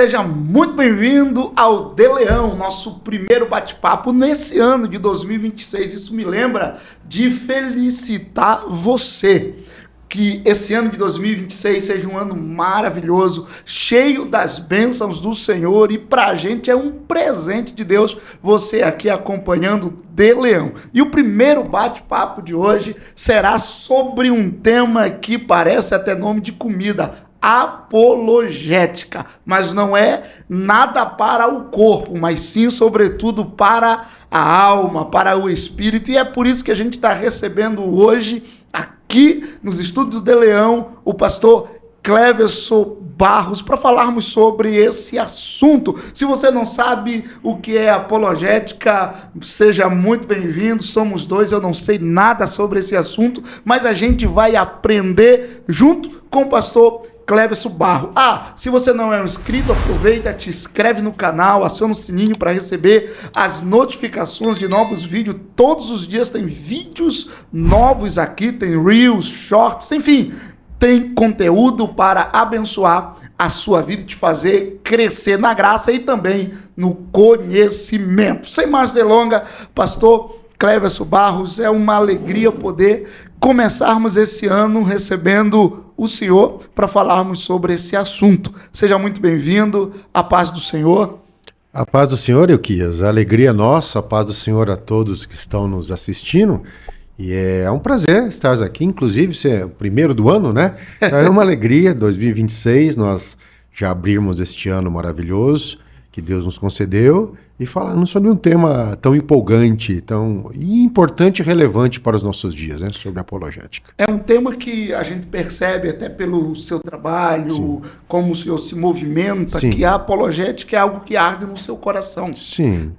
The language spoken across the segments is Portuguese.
Seja muito bem-vindo ao De Leão, nosso primeiro bate-papo nesse ano de 2026. Isso me lembra de felicitar você. Que esse ano de 2026 seja um ano maravilhoso, cheio das bênçãos do Senhor, e pra gente é um presente de Deus você aqui acompanhando De Leão. E o primeiro bate-papo de hoje será sobre um tema que parece até nome de comida: apologética, mas não é nada para o corpo, mas sim, sobretudo, para a alma, para o espírito, e é por isso que a gente está recebendo hoje, aqui nos estúdios do De Leão, o pastor Cleverson Barros, para falarmos sobre esse assunto. Se você não sabe o que é apologética, seja muito bem-vindo, somos dois, eu não sei nada sobre esse assunto, mas a gente vai aprender junto com o pastor Cleverson Barros. Se você não é um inscrito, aproveita, te inscreve no canal, aciona o sininho para receber as notificações de novos vídeos. Todos os dias tem vídeos novos aqui, tem Reels, Shorts, enfim, tem conteúdo para abençoar a sua vida e te fazer crescer na graça e também no conhecimento. Sem mais delongas, pastor Cleverson Barros, é uma alegria poder começarmos esse ano recebendo o senhor para falarmos sobre esse assunto. Seja muito bem-vindo, a paz do Senhor. A paz do Senhor, Euquias, a alegria nossa, a paz do Senhor a todos que estão nos assistindo. E é um prazer estar aqui, inclusive, ser o primeiro do ano, né? É uma alegria, 2026, nós já abrimos este ano maravilhoso que Deus nos concedeu, e falando sobre um tema tão empolgante, tão importante e relevante para os nossos dias, né? Sobre a apologética. É um tema que a gente percebe até pelo seu trabalho, sim, como o senhor se movimenta, sim, que a apologética é algo que arde no seu coração. Sim.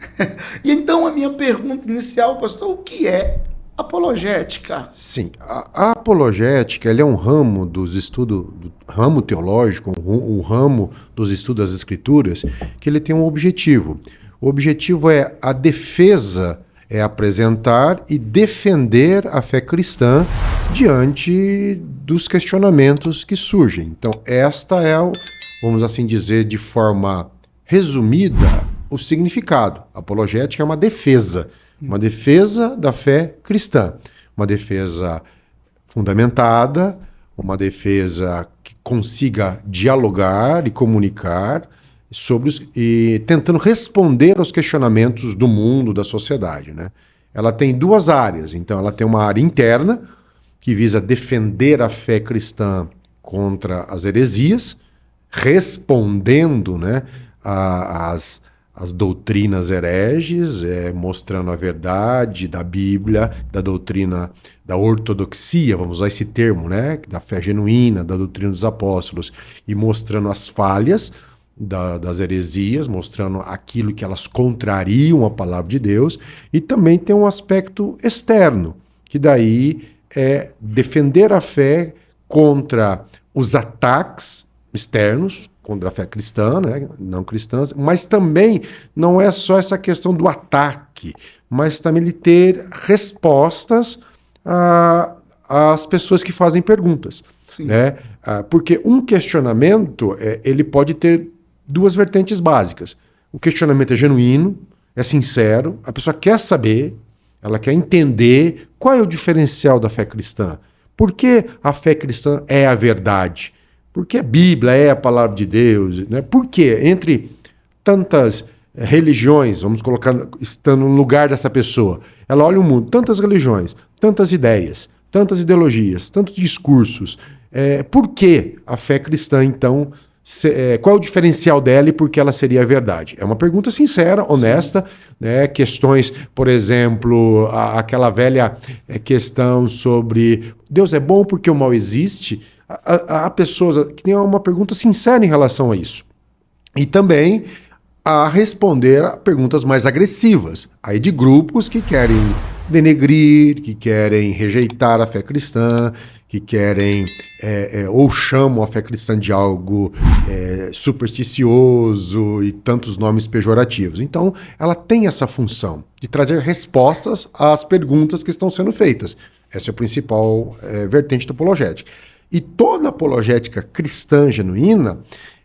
E então a minha pergunta inicial, pastor, o que é apologética? Sim, a apologética é um ramo dos estudos, ramo teológico, um ramo dos estudos das Escrituras, que ele tem um objetivo. O objetivo é a defesa, é apresentar e defender a fé cristã diante dos questionamentos que surgem. Então, esta é, vamos assim dizer, de forma resumida, o significado. A apologética é uma defesa da fé cristã, uma defesa fundamentada, uma defesa que consiga dialogar e comunicar e tentando responder aos questionamentos do mundo, da sociedade, né? Ela tem duas áreas. Então, ela tem uma área interna, que visa defender a fé cristã contra as heresias, respondendo, né, às doutrinas hereges, mostrando a verdade da Bíblia, da doutrina da ortodoxia, vamos usar esse termo, né, da fé genuína, da doutrina dos apóstolos, e mostrando as falhas das heresias, mostrando aquilo que elas contrariam a palavra de Deus. E também tem um aspecto externo, que daí é defender a fé contra os ataques externos, contra a fé cristã, né, não cristãs, mas também não é só essa questão do ataque, mas também ele ter respostas às pessoas que fazem perguntas, né? Porque um questionamento, ele pode ter duas vertentes básicas. O questionamento é genuíno, é sincero, a pessoa quer saber, ela quer entender qual é o diferencial da fé cristã. Por que a fé cristã é a verdade? Porque a Bíblia é a palavra de Deus, né? Por que, entre tantas religiões, vamos colocar, estando no lugar dessa pessoa, ela olha o mundo, tantas religiões, tantas ideias, tantas ideologias, tantos discursos, por que a fé cristã, então, qual é o diferencial dela e por que ela seria a verdade? É uma pergunta sincera, honesta, né? Questões, por exemplo, aquela velha questão sobre Deus é bom porque o mal existe. Há pessoas que têm uma pergunta sincera em relação a isso. E também a responder a perguntas mais agressivas, aí de grupos que querem denegrir, que querem rejeitar a fé cristã, que querem ou chamam a fé cristã de algo supersticioso e tantos nomes pejorativos. Então, ela tem essa função de trazer respostas às perguntas que estão sendo feitas. Essa é a principal vertente da apologética. E toda apologética cristã genuína,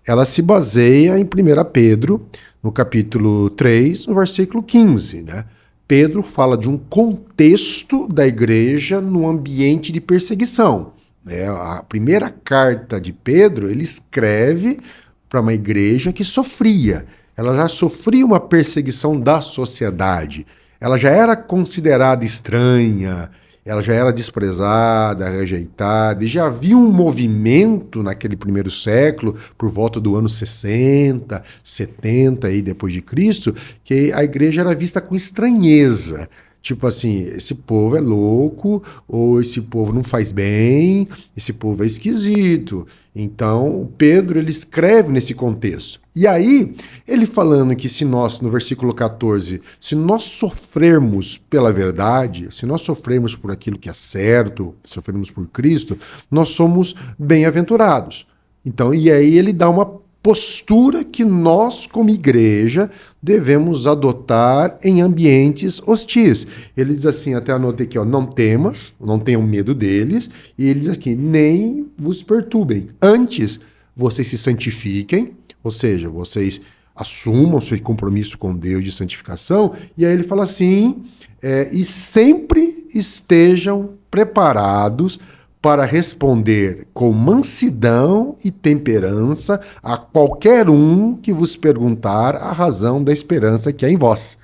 ela se baseia em 1 Pedro, no capítulo 3, no versículo 15, né? Pedro fala de um contexto da igreja no ambiente de perseguição, né? A primeira carta de Pedro, ele escreve para uma igreja que sofria. Ela já sofria uma perseguição da sociedade. Ela já era considerada estranha, ela já era desprezada, rejeitada, e já havia um movimento naquele primeiro século, por volta do ano 60, 70 aí depois de Cristo, que a igreja era vista com estranheza. Tipo assim, esse povo é louco, ou esse povo não faz bem, esse povo é esquisito. Então, o Pedro, ele escreve nesse contexto. E aí, ele falando que se nós, no versículo 14, se nós sofrermos pela verdade, se nós sofrermos por aquilo que é certo, sofrermos por Cristo, nós somos bem-aventurados. Então, e aí ele dá uma postura que nós, como igreja, devemos adotar em ambientes hostis. Ele diz assim, até anotei aqui, ó, não temas, não tenham medo deles, e ele diz aqui, nem vos perturbem. Antes, vocês se santifiquem, ou seja, vocês assumam seu compromisso com Deus de santificação, e aí ele fala assim, e sempre estejam preparados para responder com mansidão e temperança a qualquer um que vos perguntar a razão da esperança que há em vós.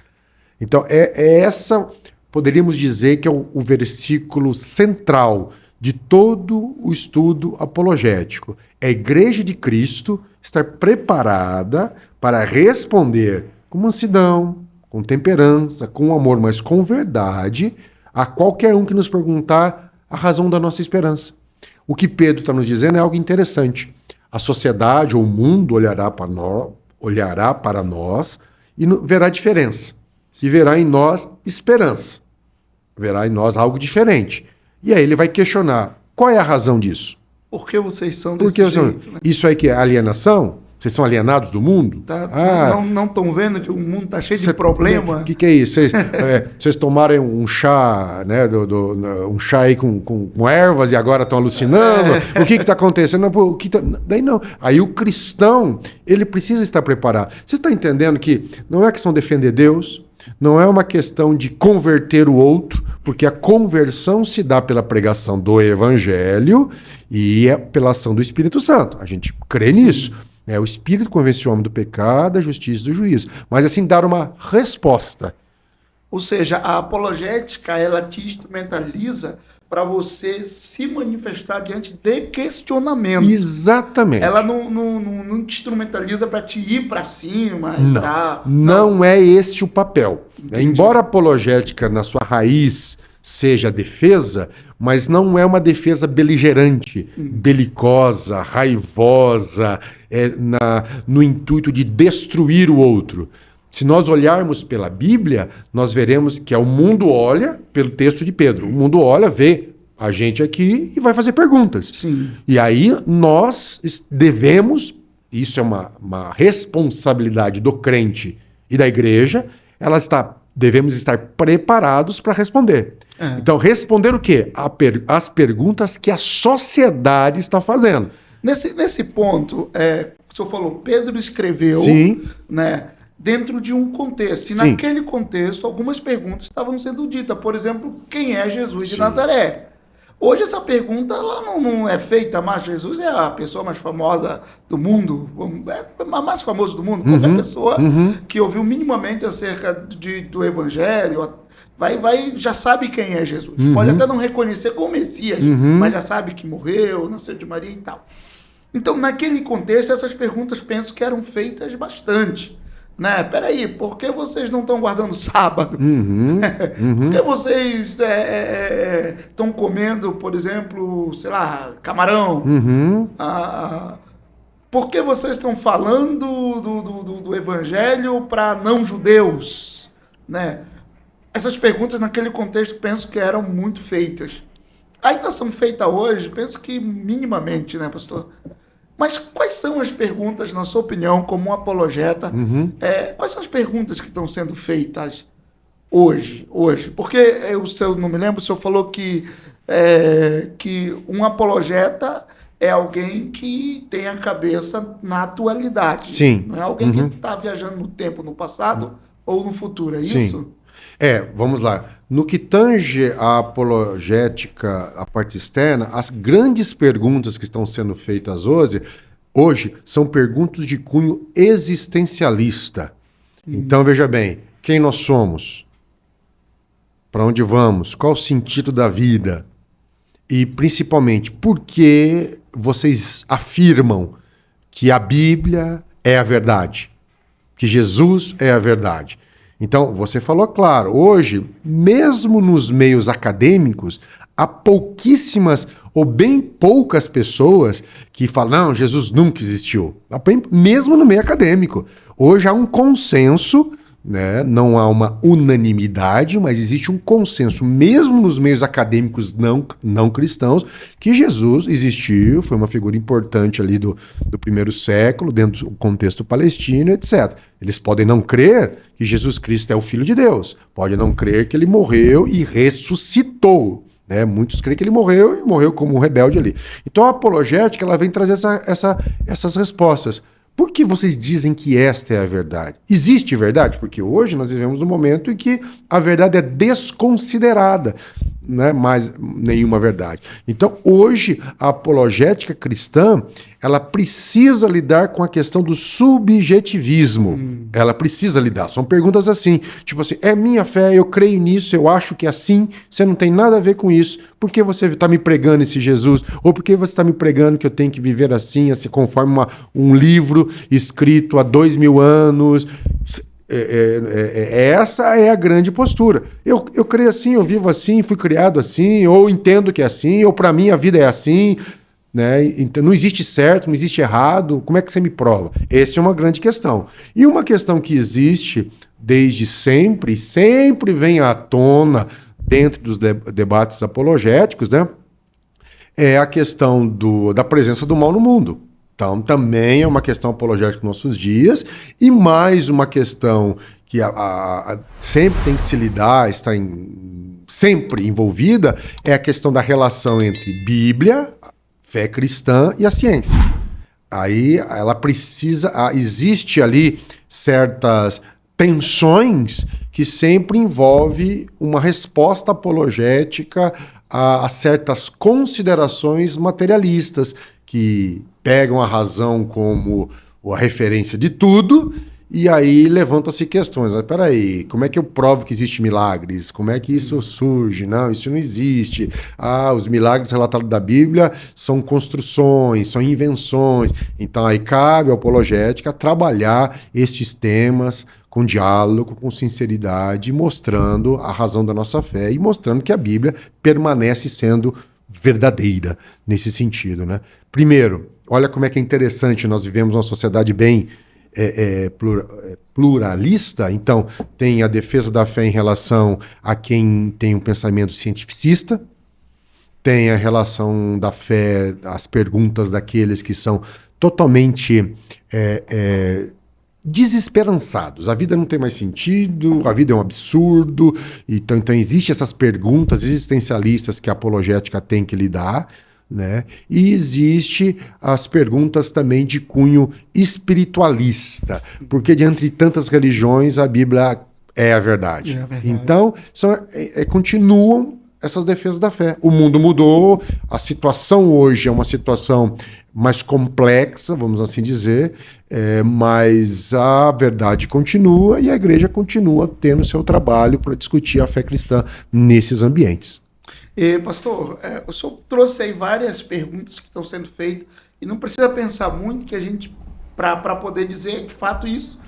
Então, essa, poderíamos dizer que é o versículo central de todo o estudo apologético. É a Igreja de Cristo estar preparada para responder com mansidão, com temperança, com amor, mas com verdade, a qualquer um que nos perguntar a razão da nossa esperança. O que Pedro está nos dizendo é algo interessante. A sociedade ou o mundo olhará para nós e verá diferença. E verá em nós esperança. Verá em nós algo diferente. E aí ele vai questionar, qual é a razão disso? Por que vocês são desse jeito? Né? Isso aí que é alienação? Vocês são alienados do mundo? Não estão vendo que o mundo está cheio de problema? O que é isso? Vocês tomaram um chá, né, um chá aí com ervas e agora estão alucinando? O que está acontecendo? Daí não. Aí o cristão, ele precisa estar preparado. Você está entendendo que não é questão de defender Deus, não é uma questão de converter o outro, porque a conversão se dá pela pregação do Evangelho e é pela ação do Espírito Santo. A gente crê nisso. O Espírito convence o homem do pecado, da justiça e do juízo. Mas assim, dar uma resposta. Ou seja, a apologética, ela te instrumentaliza para você se manifestar diante de questionamento. Exatamente. Ela não te instrumentaliza para te ir para cima. Não é este o papel. Embora a apologética, na sua raiz, seja a defesa, mas não é uma defesa beligerante, belicosa, raivosa, no intuito de destruir o outro. Se nós olharmos pela Bíblia, nós veremos que o mundo olha pelo texto de Pedro. O mundo olha, vê a gente aqui e vai fazer perguntas. Sim. E aí nós devemos, isso é uma responsabilidade do crente e da igreja, devemos estar preparados para responder. Então, responder o quê? As perguntas que a sociedade está fazendo. Nesse ponto, o senhor falou, Pedro escreveu, Sim. Né, dentro de um contexto. E Sim. naquele contexto, algumas perguntas estavam sendo ditas. Por exemplo, quem é Jesus de Nazaré? Hoje essa pergunta ela não é feita mais. Jesus é a pessoa mais famosa do mundo, é a mais famosa do mundo. Qualquer pessoa que ouviu minimamente acerca do Evangelho, já sabe quem é Jesus. Pode até não reconhecer como Messias, mas já sabe que morreu, nasceu de Maria e tal. Então, naquele contexto, essas perguntas penso que eram feitas bastante. Né? Peraí, por que vocês não estão guardando sábado? Por que vocês estão comendo, por exemplo, sei lá, camarão? Por que vocês estão falando do evangelho para não-judeus? Né? Essas perguntas, naquele contexto, penso que eram muito feitas. Ainda são feitas hoje, penso que minimamente, né, pastor? Mas quais são as perguntas, na sua opinião, como um apologeta, quais são as perguntas que estão sendo feitas hoje? Porque, não me lembro, o senhor falou que um apologeta, é alguém que tem a cabeça na atualidade. Sim. Não é alguém que está viajando no tempo, no passado ou no futuro, é Sim. isso? Vamos lá. No que tange a apologética, a parte externa, as grandes perguntas que estão sendo feitas hoje são perguntas de cunho existencialista. Então, veja bem, quem nós somos? Para onde vamos? Qual o sentido da vida? E, principalmente, por que vocês afirmam que a Bíblia é a verdade? Que Jesus é a verdade? Então, você falou claro, hoje, mesmo nos meios acadêmicos, há pouquíssimas ou bem poucas pessoas que falam, não, Jesus nunca existiu. Mesmo no meio acadêmico. Hoje há um consenso, né? Não há uma unanimidade, mas existe um consenso, mesmo nos meios acadêmicos não cristãos, que Jesus existiu, foi uma figura importante ali do primeiro século, dentro do contexto palestino, etc. Eles podem não crer que Jesus Cristo é o Filho de Deus, podem não crer que ele morreu e ressuscitou. Né? Muitos creem que ele morreu e morreu como um rebelde ali. Então a apologética ela vem trazer essas respostas. Por que vocês dizem que esta é a verdade? Existe verdade? Porque hoje nós vivemos um momento em que a verdade é desconsiderada, não é mais nenhuma verdade. Então, hoje, a apologética cristã, ela precisa lidar com a questão do subjetivismo. Ela precisa lidar. São perguntas assim, tipo assim, é minha fé, eu creio nisso, eu acho que é assim, você não tem nada a ver com isso. Por que você está me pregando esse Jesus? Ou por que você está me pregando que eu tenho que viver assim conforme um livro escrito há 2000 anos? Essa é a grande postura. Eu creio assim, eu vivo assim, fui criado assim, ou entendo que é assim, ou para mim a vida é assim, né? Então, não existe certo, não existe errado, como é que você me prova? Essa é uma grande questão. E uma questão que existe desde sempre, sempre vem à tona dentro dos debates apologéticos, né? É a questão da presença do mal no mundo. Então, também é uma questão apologética nos nossos dias, e mais uma questão que sempre tem que se lidar, está sempre envolvida, é a questão da relação entre Bíblia, fé cristã e a ciência. Aí ela precisa, existe ali certas tensões que sempre envolve uma resposta apologética a certas considerações materialistas que pegam a razão como a referência de tudo e aí levantam-se questões. Mas peraí, como é que eu provo que existem milagres? Como é que isso surge? Não, isso não existe. Os milagres relatados da Bíblia são construções, são invenções. Então aí cabe à apologética trabalhar estes temas com diálogo, com sinceridade, mostrando a razão da nossa fé e mostrando que a Bíblia permanece sendo verdadeira nesse sentido, né? Primeiro, olha como é que é interessante, nós vivemos uma sociedade bem pluralista, então tem a defesa da fé em relação a quem tem um pensamento cientificista, tem a relação da fé, as perguntas daqueles que são totalmente desesperançados. A vida não tem mais sentido, a vida é um absurdo, então existem essas perguntas existencialistas que a apologética tem que lidar, né? E existe as perguntas também de cunho espiritualista, porque diante de tantas religiões a Bíblia é a verdade. Então, continuam essas defesas da fé. O mundo mudou, a situação hoje é uma situação mais complexa, vamos assim dizer, mas a verdade continua e a igreja continua tendo seu trabalho para discutir a fé cristã nesses ambientes. Pastor, o senhor trouxe aí várias perguntas que estão sendo feitas e não precisa pensar muito que a gente, para poder dizer de fato isso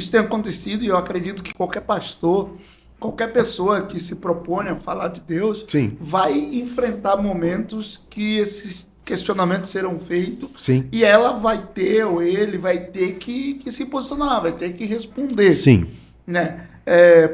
tem acontecido, e eu acredito que qualquer pastor, qualquer pessoa que se propõe a falar de Deus vai enfrentar momentos que esses questionamentos serão feitos e ela vai ter, ou ele vai ter que se posicionar, vai ter que responder. Né?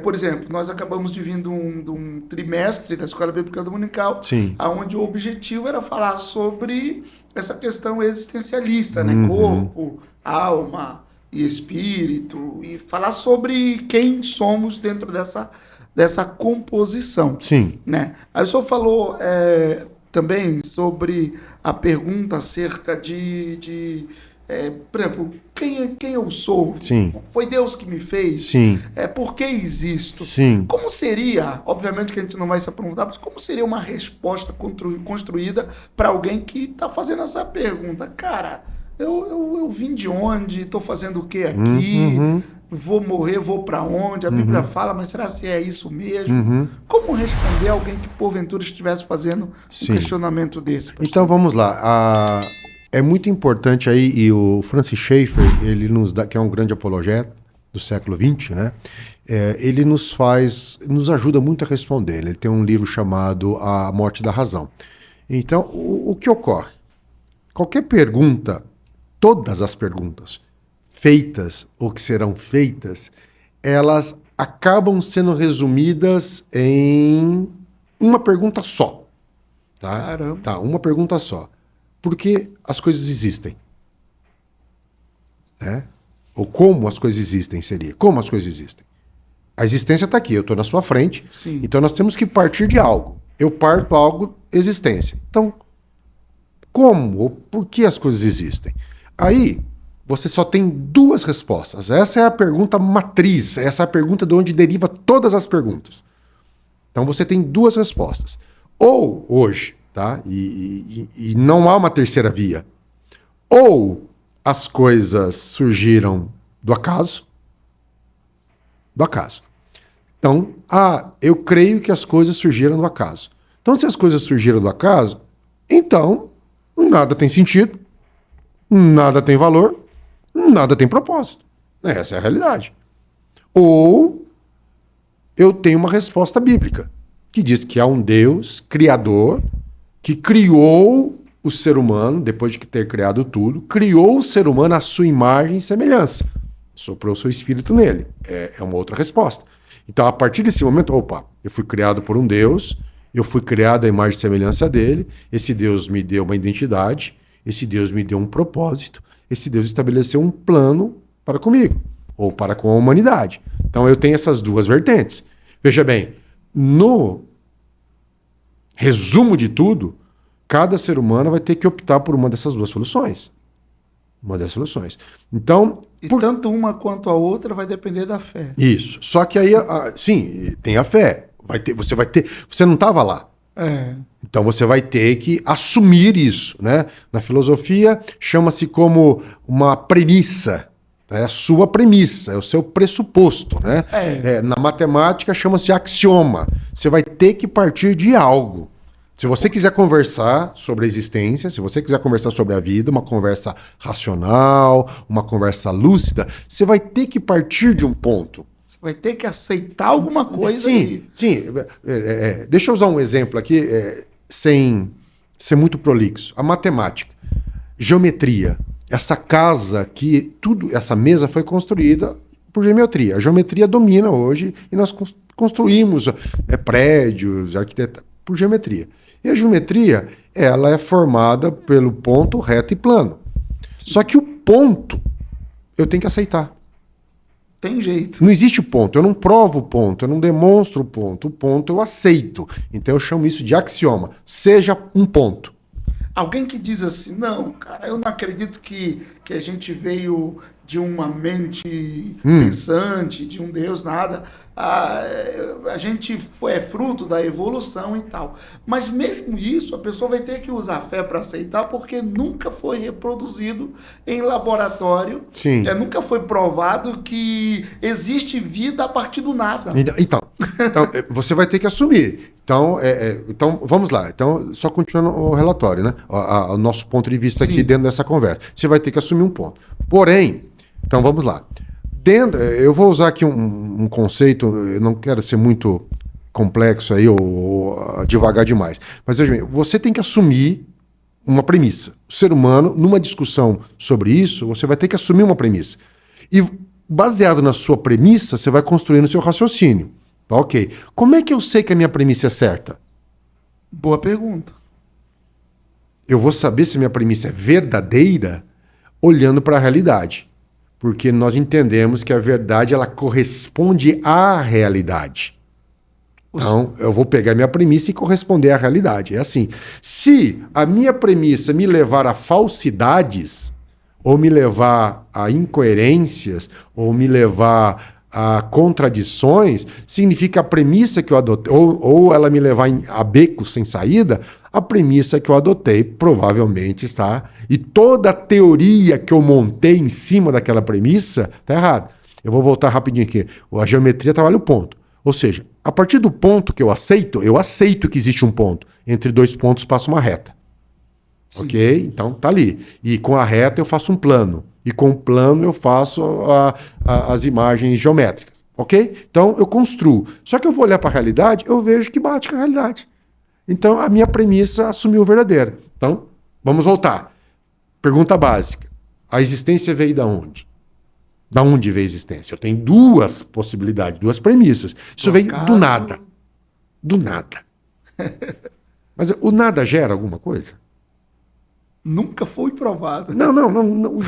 Por exemplo, nós acabamos de vir de um trimestre da Escola Bíblica Dominical, onde o objetivo era falar sobre essa questão existencialista, né? Corpo, alma e espírito, e falar sobre quem somos dentro dessa composição. Né? Aí o senhor falou também sobre a pergunta acerca por exemplo, quem eu sou? Sim. Foi Deus que me fez? Sim. Por que existo? Sim. Como seria, obviamente que a gente não vai se aprofundar, mas como seria uma resposta construída para alguém que está fazendo essa pergunta? Cara, eu vim de onde? Estou fazendo o que aqui? Uhum. Vou morrer, vou para onde? A Bíblia fala, mas será se é isso mesmo? Uhum. Como responder alguém que porventura estivesse fazendo um questionamento desse? Pastor? Então vamos lá. É muito importante aí, e o Francis Schaeffer, ele nos dá, que é um grande apologeta do século XX, né? Ele nos ajuda muito a responder. Ele tem um livro chamado A Morte da Razão. Então, o que ocorre? Qualquer pergunta, todas as perguntas feitas ou que serão feitas, elas acabam sendo resumidas em uma pergunta só. Tá? Caramba. Tá, uma pergunta só. Por que as coisas existem? Ou como as coisas existem seria. Como as coisas existem? A existência está aqui, eu estou na sua frente. Sim. Então nós temos que partir de algo. Eu parto algo, existência. Então, como ou por que as coisas existem? Aí, você só tem duas respostas. Essa é a pergunta matriz, essa é a pergunta de onde deriva todas as perguntas. Então você tem duas respostas. Ou hoje, tá? E não há uma terceira via. Ou as coisas surgiram do acaso. Do acaso. Então, eu creio que as coisas surgiram do acaso. Então, se as coisas surgiram do acaso, então nada tem sentido, nada tem valor, nada tem propósito. Essa é a realidade. Ou eu tenho uma resposta bíblica, que diz que há um Deus criador que criou o ser humano, depois de ter criado tudo, criou o ser humano à sua imagem e semelhança. Soprou o seu espírito nele. É uma outra resposta. Então, a partir desse momento, eu fui criado por um Deus, eu fui criado à imagem e semelhança dele, esse Deus me deu uma identidade, esse Deus me deu um propósito, esse Deus estabeleceu um plano para comigo, ou para com a humanidade. Então, eu tenho essas duas vertentes. Veja bem, no resumo de tudo, cada ser humano vai ter que optar por uma dessas duas soluções. Uma das soluções. Então, tanto uma quanto a outra vai depender da fé. Isso. Só que aí, sim, tem a fé. Você não estava lá. Então você vai ter que assumir isso, né? Na filosofia chama-se como uma premissa. É a sua premissa, é o seu pressuposto, né? Na matemática chama-se axioma. Você vai ter que partir de algo. Se você quiser conversar sobre a existência, se você quiser conversar sobre a vida, uma conversa racional, uma conversa lúcida, você vai ter que partir de um ponto. Você vai ter que aceitar alguma coisa. Sim. Deixa eu usar um exemplo aqui, sem ser muito prolixo. A matemática, geometria. Essa casa aqui, essa mesa foi construída por geometria. A geometria domina hoje e nós construímos prédios, arquitetura, por geometria. E a geometria, ela é formada pelo ponto reto e plano. Só que o ponto, eu tenho que aceitar. Tem jeito. Não existe ponto, eu não provo o ponto, eu não demonstro o ponto eu aceito. Então eu chamo isso de axioma. Seja um ponto. Alguém que diz assim, não, cara, eu não acredito que a gente veio de uma mente pensante, de um Deus, nada. A gente é fruto da evolução e tal. Mas mesmo isso, a pessoa vai ter que usar fé para aceitar, porque nunca foi reproduzido em laboratório. Sim. Nunca foi provado que existe vida a partir do nada. Então você vai ter que assumir. Então, vamos lá. Então, só continuando o relatório, né? O nosso ponto de vista aqui dentro dessa conversa. Você vai ter que assumir um ponto. Porém, então vamos lá. Eu vou usar aqui um conceito, eu não quero ser muito complexo aí ou devagar demais. Mas veja bem, você tem que assumir uma premissa. O ser humano, numa discussão sobre isso, você vai ter que assumir uma premissa. E baseado na sua premissa, você vai construindo o seu raciocínio. Tá, ok. Como é que eu sei que a minha premissa é certa? Boa pergunta. Eu vou saber se a minha premissa é verdadeira olhando para a realidade. Porque nós entendemos que a verdade ela corresponde à realidade. Então, eu vou pegar minha premissa e corresponder à realidade. É assim, se a minha premissa me levar a falsidades, ou me levar a incoerências, ou me levar a contradições, significa a premissa que eu adotei, ou ela me levar a becos sem saída, a premissa que eu adotei provavelmente está, e toda a teoria que eu montei em cima daquela premissa está errada. Eu vou voltar rapidinho aqui. A geometria trabalha o ponto. Ou seja, a partir do ponto que eu aceito que existe um ponto. Entre dois pontos passa uma reta. Sim. Ok? Então tá ali. E com a reta eu faço um plano. E com o plano eu faço as imagens geométricas. Ok? Então eu construo. Só que eu vou olhar para a realidade, eu vejo que bate com a realidade. Então a minha premissa assumiu verdadeira. Então, vamos voltar. Pergunta básica. A existência veio da onde? Da onde veio a existência? Eu tenho duas possibilidades, duas premissas. Isso veio do nada. Do nada. Mas o nada gera alguma coisa? Nunca foi provado. Não.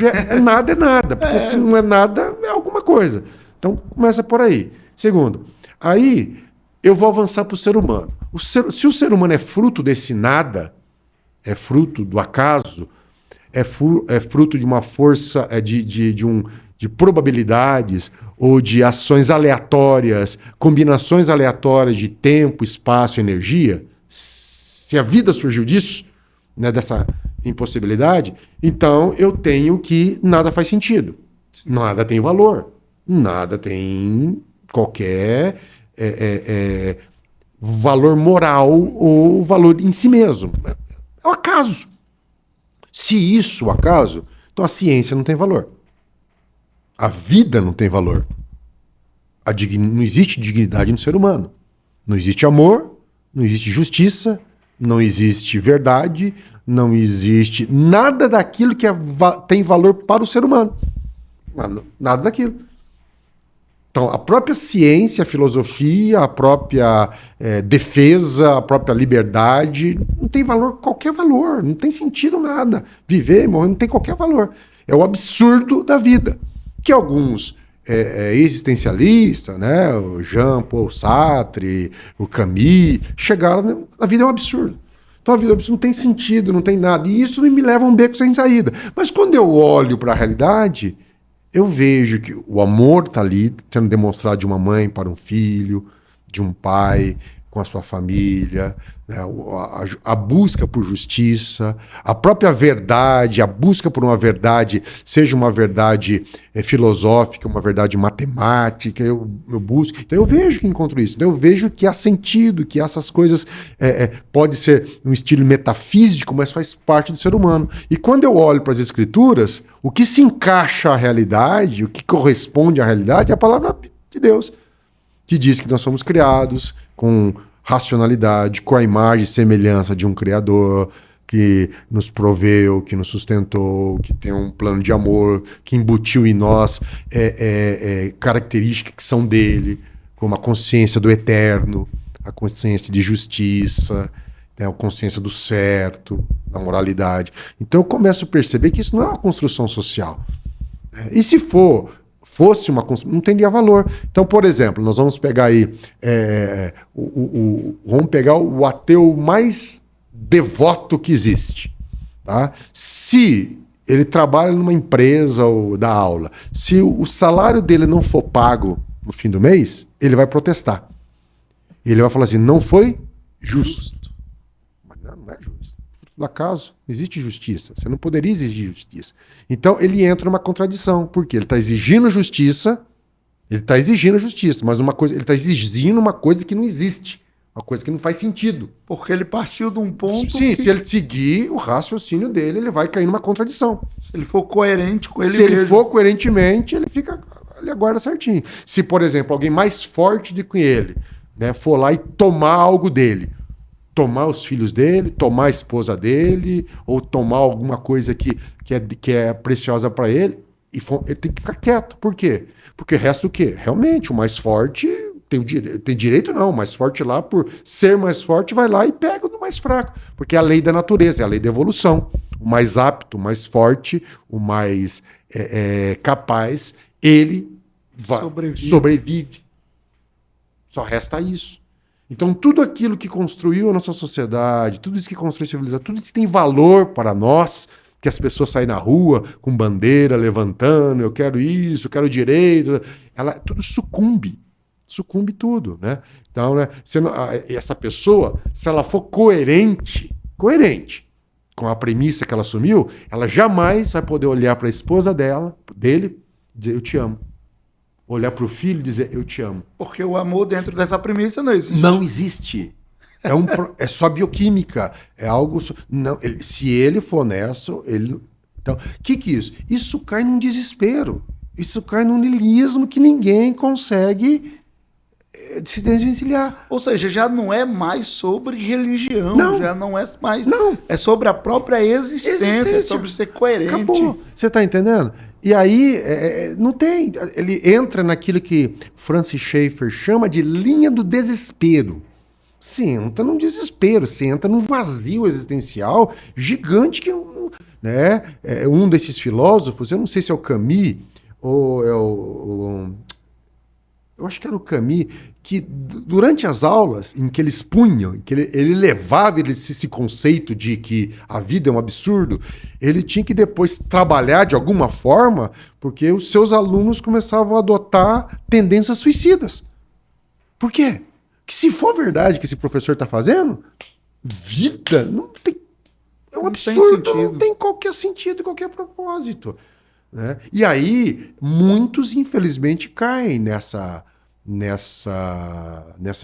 É nada. Porque se não é nada, é alguma coisa. Então, começa por aí. Segundo, aí eu vou avançar para o ser humano. Se o ser humano é fruto desse nada, é fruto do acaso, é fruto de uma força, de probabilidades ou de ações aleatórias, combinações aleatórias de tempo, espaço e energia, se a vida surgiu disso, né, dessa impossibilidade, então eu tenho que nada faz sentido. Nada tem valor. Nada tem qualquer valor moral ou valor em si mesmo. É um acaso. Se isso é o acaso, então a ciência não tem valor. A vida não tem valor. Não existe dignidade no ser humano. Não existe amor, não existe justiça, não existe verdade, não existe nada daquilo que tem valor para o ser humano. Nada daquilo. Então, a própria ciência, a filosofia, a própria defesa, a própria liberdade, não tem valor, qualquer valor, não tem sentido nada. Viver, morrer, não tem qualquer valor. É o absurdo da vida. Que alguns existencialistas, né, o Jean-Paul Sartre, o Camus, chegaram, a vida é um absurdo. Então a vida não tem sentido, não tem nada. E isso me leva a um beco sem saída. Mas quando eu olho para a realidade, eu vejo que o amor está ali, sendo demonstrado de uma mãe para um filho, de um pai com a sua família, né, a busca por justiça, a própria verdade, a busca por uma verdade, seja uma verdade filosófica, uma verdade matemática, eu busco. Então eu vejo que encontro isso, então eu vejo que há sentido, que essas coisas pode ser um estilo metafísico, mas faz parte do ser humano. E quando eu olho para as escrituras, o que se encaixa à realidade, o que corresponde à realidade é a palavra de Deus, que diz que nós somos criados com racionalidade, com a imagem e semelhança de um Criador, que nos proveu, que nos sustentou, que tem um plano de amor, que embutiu em nós características que são dele, como a consciência do eterno, a consciência de justiça, né, a consciência do certo, da moralidade. Então eu começo a perceber que isso não é uma construção social. E se fosse uma construção, não teria valor. Então, por exemplo, nós vamos pegar aí, vamos pegar o ateu mais devoto que existe. Tá? Se ele trabalha numa empresa ou dá aula, se o salário dele não for pago no fim do mês, ele vai protestar. Ele vai falar assim, não foi justo. Mas não é justo. Do acaso, não existe justiça. Você não poderia exigir justiça. Então, ele entra numa contradição, porque ele está exigindo justiça, mas ele está exigindo uma coisa que não existe, uma coisa que não faz sentido. Porque ele partiu de um ponto... Sim, se ele seguir o raciocínio dele, ele vai cair numa contradição. Se ele for coerente com ele mesmo. Se ele for coerentemente, ele aguarda certinho. Se, por exemplo, alguém mais forte do que ele, né, for lá e tomar algo dele, tomar os filhos dele, tomar a esposa dele, ou tomar alguma coisa que é preciosa para ele, ele tem que ficar quieto. Por quê? Porque resta o quê? Realmente, o mais forte tem direito não, o mais forte lá, por ser mais forte, vai lá e pega o do mais fraco. Porque é a lei da natureza, é a lei da evolução. O mais apto, o mais forte, o mais capaz, ele sobrevive. Só resta isso. Então, tudo aquilo que construiu a nossa sociedade, tudo isso que construiu a civilização, tudo isso que tem valor para nós, que as pessoas saem na rua com bandeira, levantando, eu quero isso, eu quero direito, tudo sucumbe tudo, né? Então, né, essa pessoa, se ela for coerente com a premissa que ela assumiu, ela jamais vai poder olhar para a esposa dele, e dizer, eu te amo. Olhar para o filho e dizer, eu te amo. Porque o amor dentro dessa premissa não existe. Não existe. É só bioquímica. É algo. Não, se ele for honesto, ele. Então, o que é isso? Isso cai num desespero. Isso cai num niilismo que ninguém consegue se desvencilhar. Ou seja, já não é mais sobre religião, não. Já não é mais. Não. É sobre a própria existência. É sobre ser coerente. Acabou. Você está entendendo? E aí, não tem. Ele entra naquilo que Francis Schaeffer chama de linha do desespero. Você entra num desespero, você entra num vazio existencial gigante que, né? Um desses filósofos, eu não sei se é o Camus ou é eu acho que era o Camus, que durante as aulas em que ele expunha, que ele levava esse conceito de que a vida é um absurdo, ele tinha que depois trabalhar de alguma forma, porque os seus alunos começavam a adotar tendências suicidas. Por quê? Que se for verdade que esse professor está fazendo, vida não tem. É um absurdo, não tem qualquer sentido, qualquer propósito. Né? E aí, muitos, infelizmente, caem nessa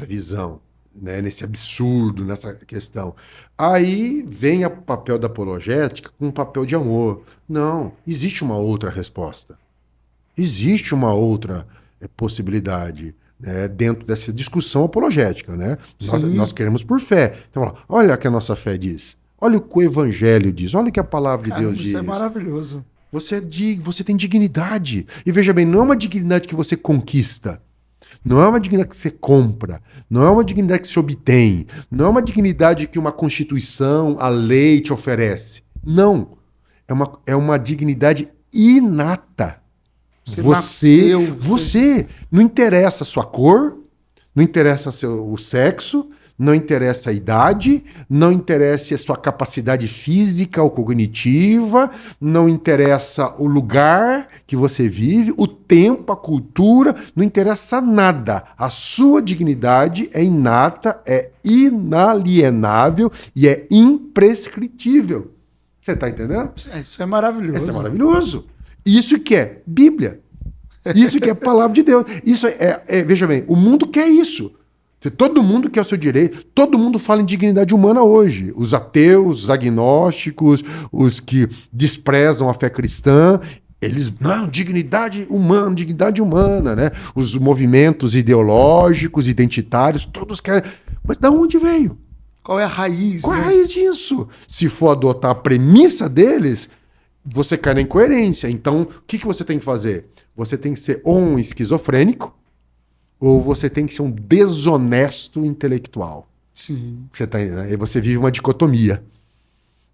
visão, né? Nesse absurdo, nessa questão. Aí vem o papel da apologética com um papel de amor. Não, existe uma outra resposta. Existe uma outra possibilidade, né, dentro dessa discussão apologética. Né? Nós queremos por fé. Então, olha o que a nossa fé diz. Olha o que o Evangelho diz. Olha o que a palavra de Deus diz. Isso é maravilhoso. Você tem dignidade. E veja bem, não é uma dignidade que você conquista. Não é uma dignidade que você compra. Não é uma dignidade que se obtém. Não é uma dignidade que uma Constituição, a lei te oferece. Não. É uma dignidade inata. Você não interessa a sua cor, não interessa o sexo, não interessa a idade, não interessa a sua capacidade física ou cognitiva, não interessa o lugar que você vive, o tempo, a cultura, não interessa nada. A sua dignidade é inata, é inalienável e é imprescritível. Você está entendendo? Isso é maravilhoso. Isso é maravilhoso. Isso que é Bíblia. Isso que é palavra de Deus. Isso veja bem, o mundo quer isso. Todo mundo quer o seu direito, todo mundo fala em dignidade humana hoje. Os ateus, os agnósticos, os que desprezam a fé cristã, eles, não, dignidade humana, né? Os movimentos ideológicos, identitários, todos querem. Mas de onde veio? Qual é a raiz? Qual é a raiz disso? Se for adotar a premissa deles, você cai na incoerência. Então, o que você tem que fazer? Você tem que ser ou um esquizofrênico, ou você tem que ser um desonesto intelectual. Sim. Aí você vive uma dicotomia.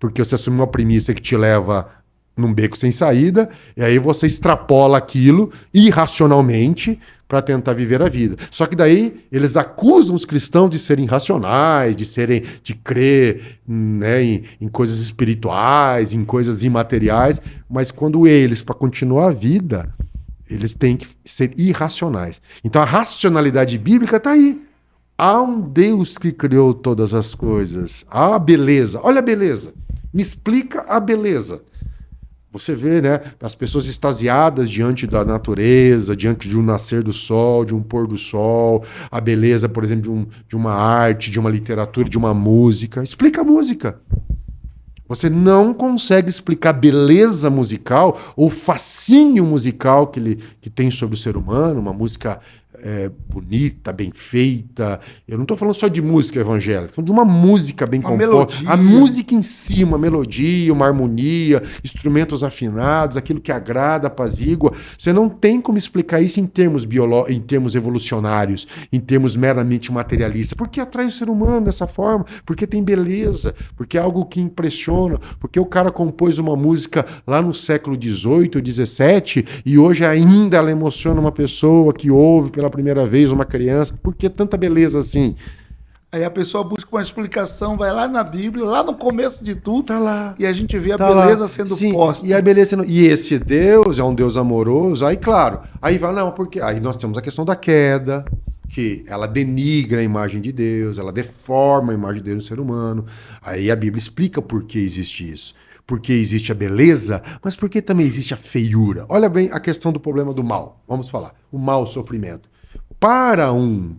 Porque você assume uma premissa que te leva num beco sem saída, e aí você extrapola aquilo irracionalmente para tentar viver a vida. Só que daí eles acusam os cristãos de serem irracionais, de crer, né, em coisas espirituais, em coisas imateriais, mas quando eles, para continuar a vida, eles têm que ser irracionais. Então a racionalidade bíblica está aí. Há um Deus que criou todas as coisas. Há a beleza. Olha a beleza. Me explica a beleza. Você vê, né, as pessoas extasiadas diante da natureza, diante de um nascer do sol, de um pôr do sol, a beleza, por exemplo, de uma arte, de uma literatura, de uma música. Explica a música. Você não consegue explicar a beleza musical ou o fascínio musical que tem sobre o ser humano, uma música bonita, bem feita. Eu não estou falando só de música evangélica, estou falando de uma música bem composta. A música em si, uma melodia, uma harmonia, instrumentos afinados, aquilo que agrada, apazigua. Você não tem como explicar isso em termos evolucionários, em termos meramente materialistas. Por que atrai o ser humano dessa forma? Porque tem beleza, porque é algo que impressiona, porque o cara compôs uma música lá no século XVIII, XVII, e hoje ainda ela emociona uma pessoa que ouve pela primeira vez, uma criança. Por que tanta beleza assim? Aí a pessoa busca uma explicação, vai lá na Bíblia, lá no começo de tudo, Tá lá. e a gente vê a Tá beleza lá. sendo Sim, posta. e a beleza e esse Deus é um Deus amoroso, aí claro, aí vai, não, porque aí nós temos a questão da queda, que ela denigra a imagem de Deus, ela deforma a imagem de Deus no ser humano. Aí a Bíblia explica por que existe isso. Porque existe a beleza, mas porque também existe a feiura. Olha bem a questão do problema do mal. Vamos falar. O mal, o sofrimento. Para um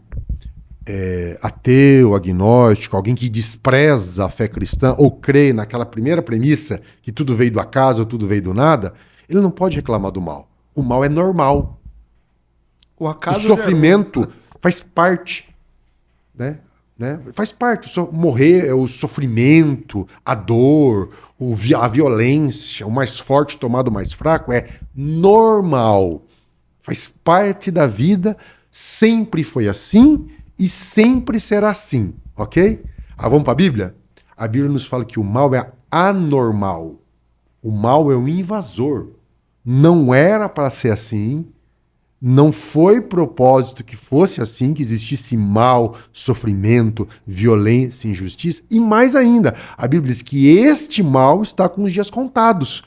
ateu, agnóstico, alguém que despreza a fé cristã ou crê naquela primeira premissa que tudo veio do acaso ou tudo veio do nada, ele não pode reclamar do mal. O mal é normal. O O acaso sofrimento faz parte, né? Faz parte. Morrer, o sofrimento, a dor, a violência, o mais forte tomar do mais fraco é normal. Faz parte da vida, sempre foi assim e sempre será assim, ok? Vamos para a Bíblia? A Bíblia nos fala que o mal é anormal. O mal é um invasor. Não era para ser assim. Não foi propósito que fosse assim, que existisse mal, sofrimento, violência, injustiça. E mais ainda, a Bíblia diz que este mal está com os dias contados.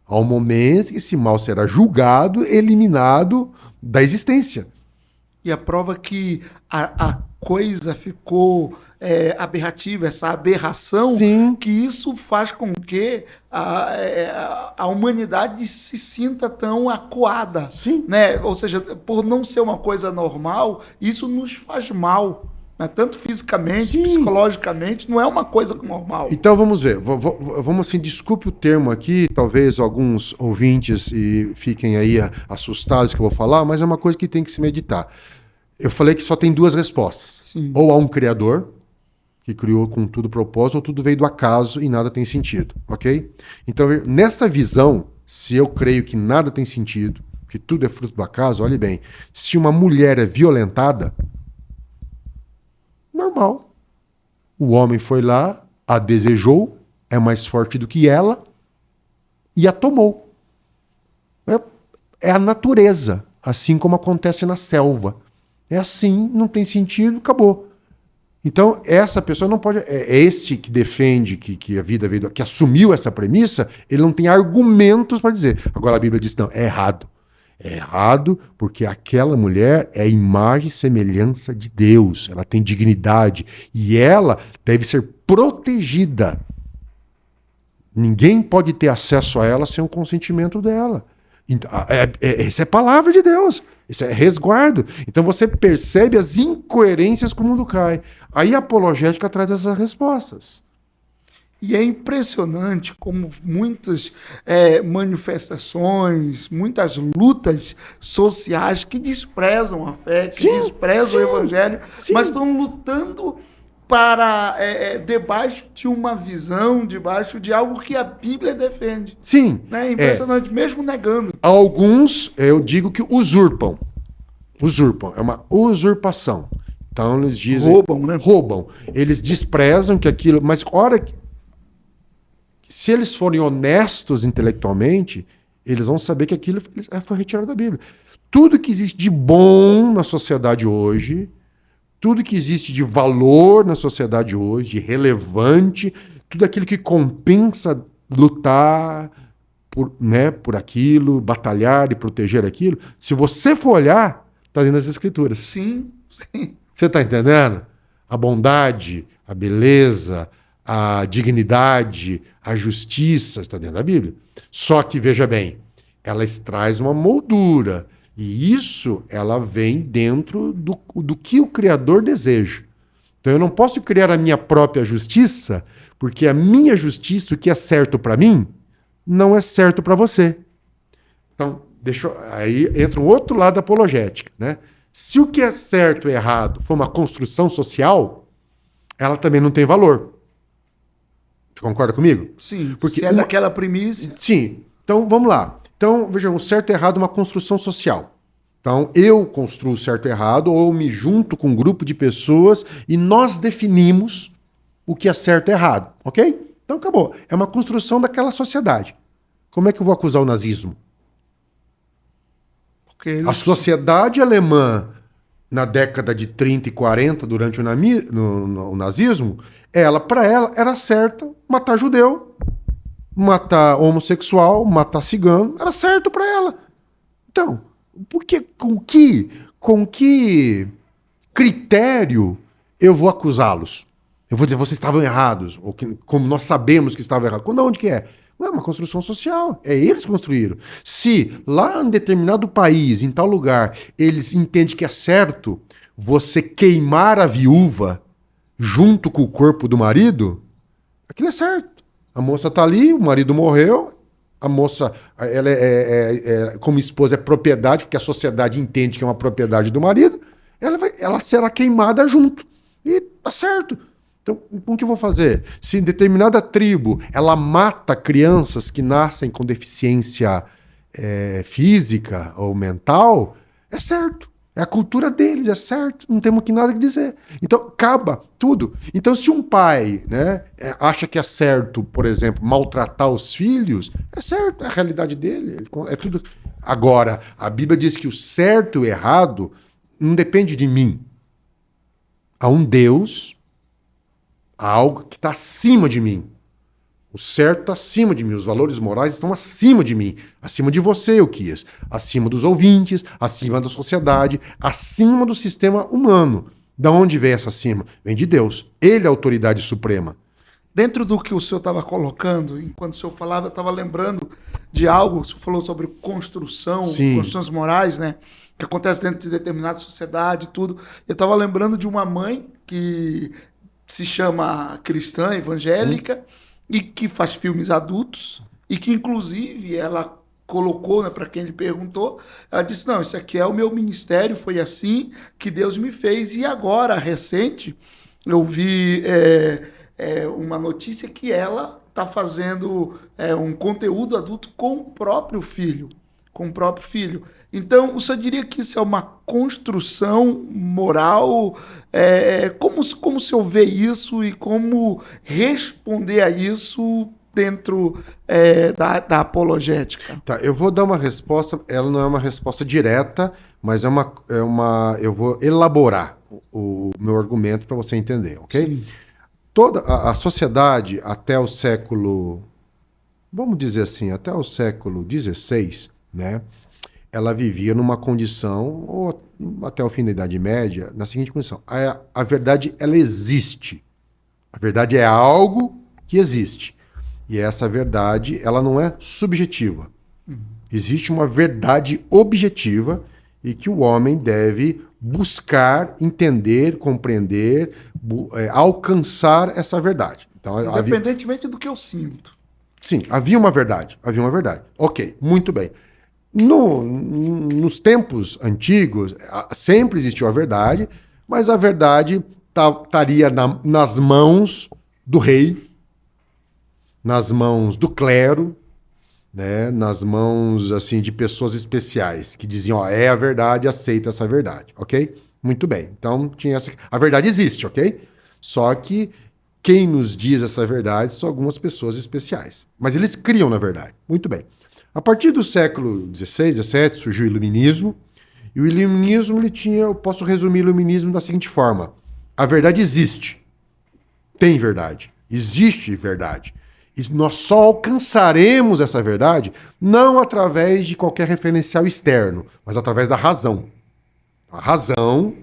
Ao momento que esse mal será julgado, eliminado da existência. E a prova que a coisa ficou aberrativa, essa aberração, Sim. que isso faz com que a humanidade se sinta tão acuada. Sim. Né? Ou seja, por não ser uma coisa normal, isso nos faz mal. Né? Tanto fisicamente, Sim. psicologicamente, não é uma coisa normal. Então vamos ver, vamos assim, desculpe o termo aqui, talvez alguns ouvintes fiquem aí assustados que eu vou falar, mas é uma coisa que tem que se meditar. Eu falei que só tem duas respostas. Sim. Ou há um criador, que criou com tudo propósito, ou tudo veio do acaso e nada tem sentido, ok? Então, nessa visão, se eu creio que nada tem sentido, que tudo é fruto do acaso, olhe bem, se uma mulher é violentada, normal. O homem foi lá, a desejou, é mais forte do que ela e a tomou. É a natureza, assim como acontece na selva. É assim, não tem sentido, acabou. Então, essa pessoa não pode. É este que defende que a vida veio, que assumiu essa premissa, ele não tem argumentos para dizer. Agora a Bíblia diz: não, é errado. É errado porque aquela mulher é a imagem e semelhança de Deus. Ela tem dignidade e ela deve ser protegida. Ninguém pode ter acesso a ela sem o consentimento dela. Essa é palavra de Deus. Isso é resguardo. Então você percebe as incoerências que o mundo cai. Aí a apologética traz essas respostas. E é impressionante como muitas manifestações, muitas lutas sociais que desprezam a fé, que desprezam o evangelho, mas estão lutando para debaixo de uma visão, debaixo de algo que a Bíblia defende. Sim. É impressionante, mesmo negando. Alguns, eu digo que usurpam. Usurpam, é uma usurpação. Então eles dizem... Roubam, né? Roubam. Eles desprezam que aquilo... Mas se eles forem honestos intelectualmente, eles vão saber que aquilo foi retirado da Bíblia. Tudo que existe de bom na sociedade hoje... Tudo que existe de valor na sociedade hoje, de relevante, tudo aquilo que compensa lutar por aquilo, batalhar e proteger aquilo, se você for olhar, está dentro das Escrituras. Sim, sim. Você está entendendo? A bondade, a beleza, a dignidade, a justiça, está dentro da Bíblia. Só que, veja bem, elas trazem uma moldura. E isso, ela vem dentro do que o Criador deseja. Então eu não posso criar a minha própria justiça, porque a minha justiça, o que é certo para mim, não é certo para você. Então, aí entra um outro lado da apologética, né? Se o que é certo e errado for uma construção social, ela também não tem valor. Você concorda comigo? Sim, porque se é daquela premissa. Sim. Então, vamos lá. Então, vejam, o certo e errado é uma construção social. Então, eu construo o certo e errado, ou me junto com um grupo de pessoas e nós definimos o que é certo e errado, ok? Então, acabou. É uma construção daquela sociedade. Como é que eu vou acusar o nazismo? A sociedade alemã na década de 30 e 40, durante o nazismo, para ela, era certo matar judeu, matar homossexual, matar cigano, era certo para ela. Então, com que critério eu vou acusá-los? Eu vou dizer, vocês estavam errados, ou como nós sabemos que estavam errados. Onde que é? Não é uma construção social, é eles que construíram. Se lá em determinado país, em tal lugar, eles entendem que é certo você queimar a viúva junto com o corpo do marido, aquilo é certo. A moça está ali, o marido morreu, a moça, ela como esposa, é propriedade, porque a sociedade entende que é uma propriedade do marido, ela será queimada junto. E tá certo. Então, como que eu vou fazer? Se em determinada tribo ela mata crianças que nascem com deficiência física ou mental, é certo. É a cultura deles, é certo. Não temos que nada que dizer. Então, acaba tudo. Então, se um pai, né, acha que é certo, por exemplo, maltratar os filhos, é certo, é a realidade dele. É tudo. Agora, a Bíblia diz que o certo e o errado não depende de mim. Há um Deus, há algo que está acima de mim. O certo está acima de mim, os valores morais estão acima de mim, acima de você, Euquias, acima dos ouvintes, acima da sociedade, acima do sistema humano. Da onde vem essa acima? Vem de Deus. Ele é a autoridade suprema. Dentro do que o senhor estava colocando, enquanto o senhor falava, eu estava lembrando de algo, o senhor falou sobre construções morais, né? Que acontece dentro de determinada sociedade e tudo. Eu estava lembrando de uma mãe que se chama cristã, evangélica, sim, e que faz filmes adultos, e que inclusive ela colocou, né, para quem lhe perguntou, ela disse, não, isso aqui é o meu ministério, foi assim que Deus me fez, e agora, recente, eu vi uma notícia que ela está fazendo um conteúdo adulto com o próprio filho, Então, o senhor diria que isso é uma construção moral? Como o senhor vê isso e como responder a isso dentro da apologética? Tá, eu vou dar uma resposta, ela não é uma resposta direta, mas eu vou elaborar o meu argumento para você entender, ok? Sim. Toda a sociedade até o século, vamos dizer assim, até o século XVI, né? Ela vivia numa condição, ou até o fim da Idade Média, na seguinte condição. A verdade, ela existe. A verdade é algo que existe. E essa verdade, ela não é subjetiva. Existe uma verdade objetiva e que o homem deve buscar, entender, compreender, alcançar essa verdade. Então, independentemente do que eu sinto. Sim, havia uma verdade. Ok, muito bem. Nos tempos antigos, sempre existiu a verdade, mas a verdade estaria nas mãos do rei, nas mãos do clero, né, nas mãos assim de pessoas especiais que diziam, ó, é a verdade, aceita essa verdade, ok? Muito bem. Então tinha a verdade existe, ok? Só que quem nos diz essa verdade são algumas pessoas especiais, mas eles criam na verdade. Muito bem. A partir do século XVI, XVII, surgiu o Iluminismo, e o Iluminismo, eu posso resumir o Iluminismo da seguinte forma: a verdade existe, tem verdade, existe verdade. E nós só alcançaremos essa verdade não através de qualquer referencial externo, mas através da razão. A razão,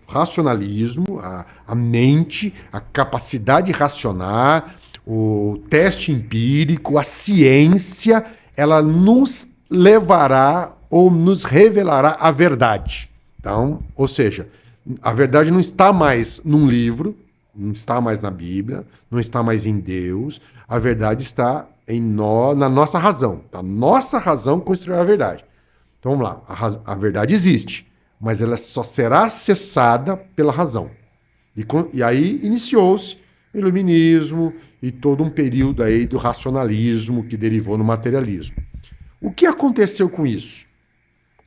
o racionalismo, a mente, a capacidade de racionar, o teste empírico, a ciência, ela nos levará ou nos revelará a verdade. Então, ou seja, a verdade não está mais num livro, não está mais na Bíblia, não está mais em Deus, a verdade está na nossa razão. A nossa razão construiu a verdade. Então vamos lá, a verdade existe, mas ela só será acessada pela razão. E aí iniciou-se o Iluminismo e todo um período aí do racionalismo que derivou no materialismo. O que aconteceu com isso?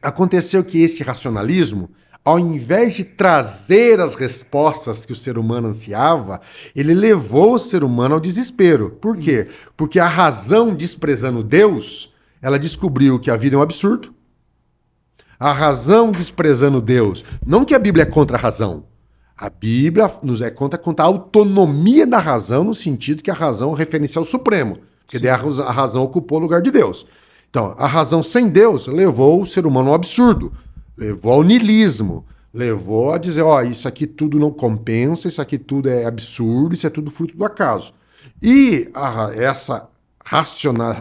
Aconteceu que este racionalismo, ao invés de trazer as respostas que o ser humano ansiava, ele levou o ser humano ao desespero. Por quê? Porque a razão, desprezando Deus, ela descobriu que a vida é um absurdo, A razão desprezando Deus. Não que a Bíblia é contra a razão. A Bíblia nos é contra a autonomia da razão, no sentido que a razão é o referencial supremo. Porque daí a razão ocupou o lugar de Deus. Então, a razão sem Deus levou o ser humano ao absurdo, levou ao niilismo, levou a dizer, isso aqui tudo não compensa, isso aqui tudo é absurdo, isso é tudo fruto do acaso. E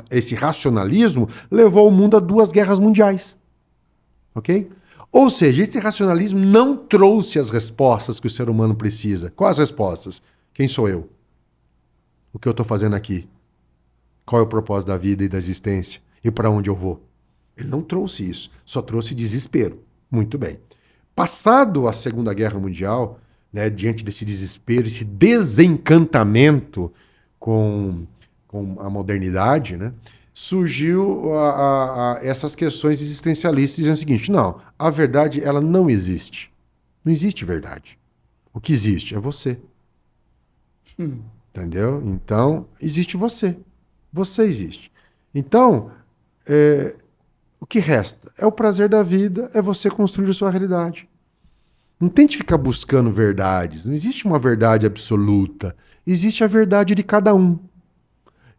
esse racionalismo levou o mundo a 2 guerras mundiais. Ok? Ou seja, esse racionalismo não trouxe as respostas que o ser humano precisa. Quais as respostas? Quem sou eu? O que eu estou fazendo aqui? Qual é o propósito da vida e da existência? E para onde eu vou? Ele não trouxe isso, só trouxe desespero. Muito bem. Passado a Segunda Guerra Mundial, né, diante desse desespero, esse desencantamento com a modernidade, né, surgiu essas questões existencialistas dizendo o seguinte, não, a verdade ela não existe. Não existe verdade. O que existe é você. Entendeu? Então, existe você. Você existe. Então, o que resta? É o prazer da vida, é você construir a sua realidade. Não tente ficar buscando verdades. Não existe uma verdade absoluta. Existe a verdade de cada um.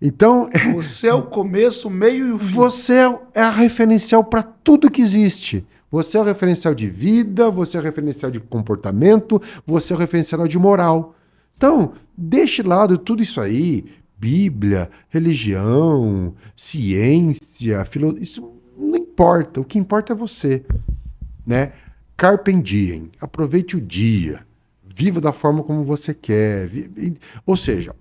Então, você é o começo, o meio e o fim. Você é a referencial para tudo que existe. Você é o referencial de vida, você é o referencial de comportamento, você é o referencial de moral. Então, deixe de lado tudo isso aí, Bíblia, religião, ciência, filosofia, isso não importa. O que importa é você, né? Carpe diem, aproveite o dia, viva da forma como você quer. Ou seja,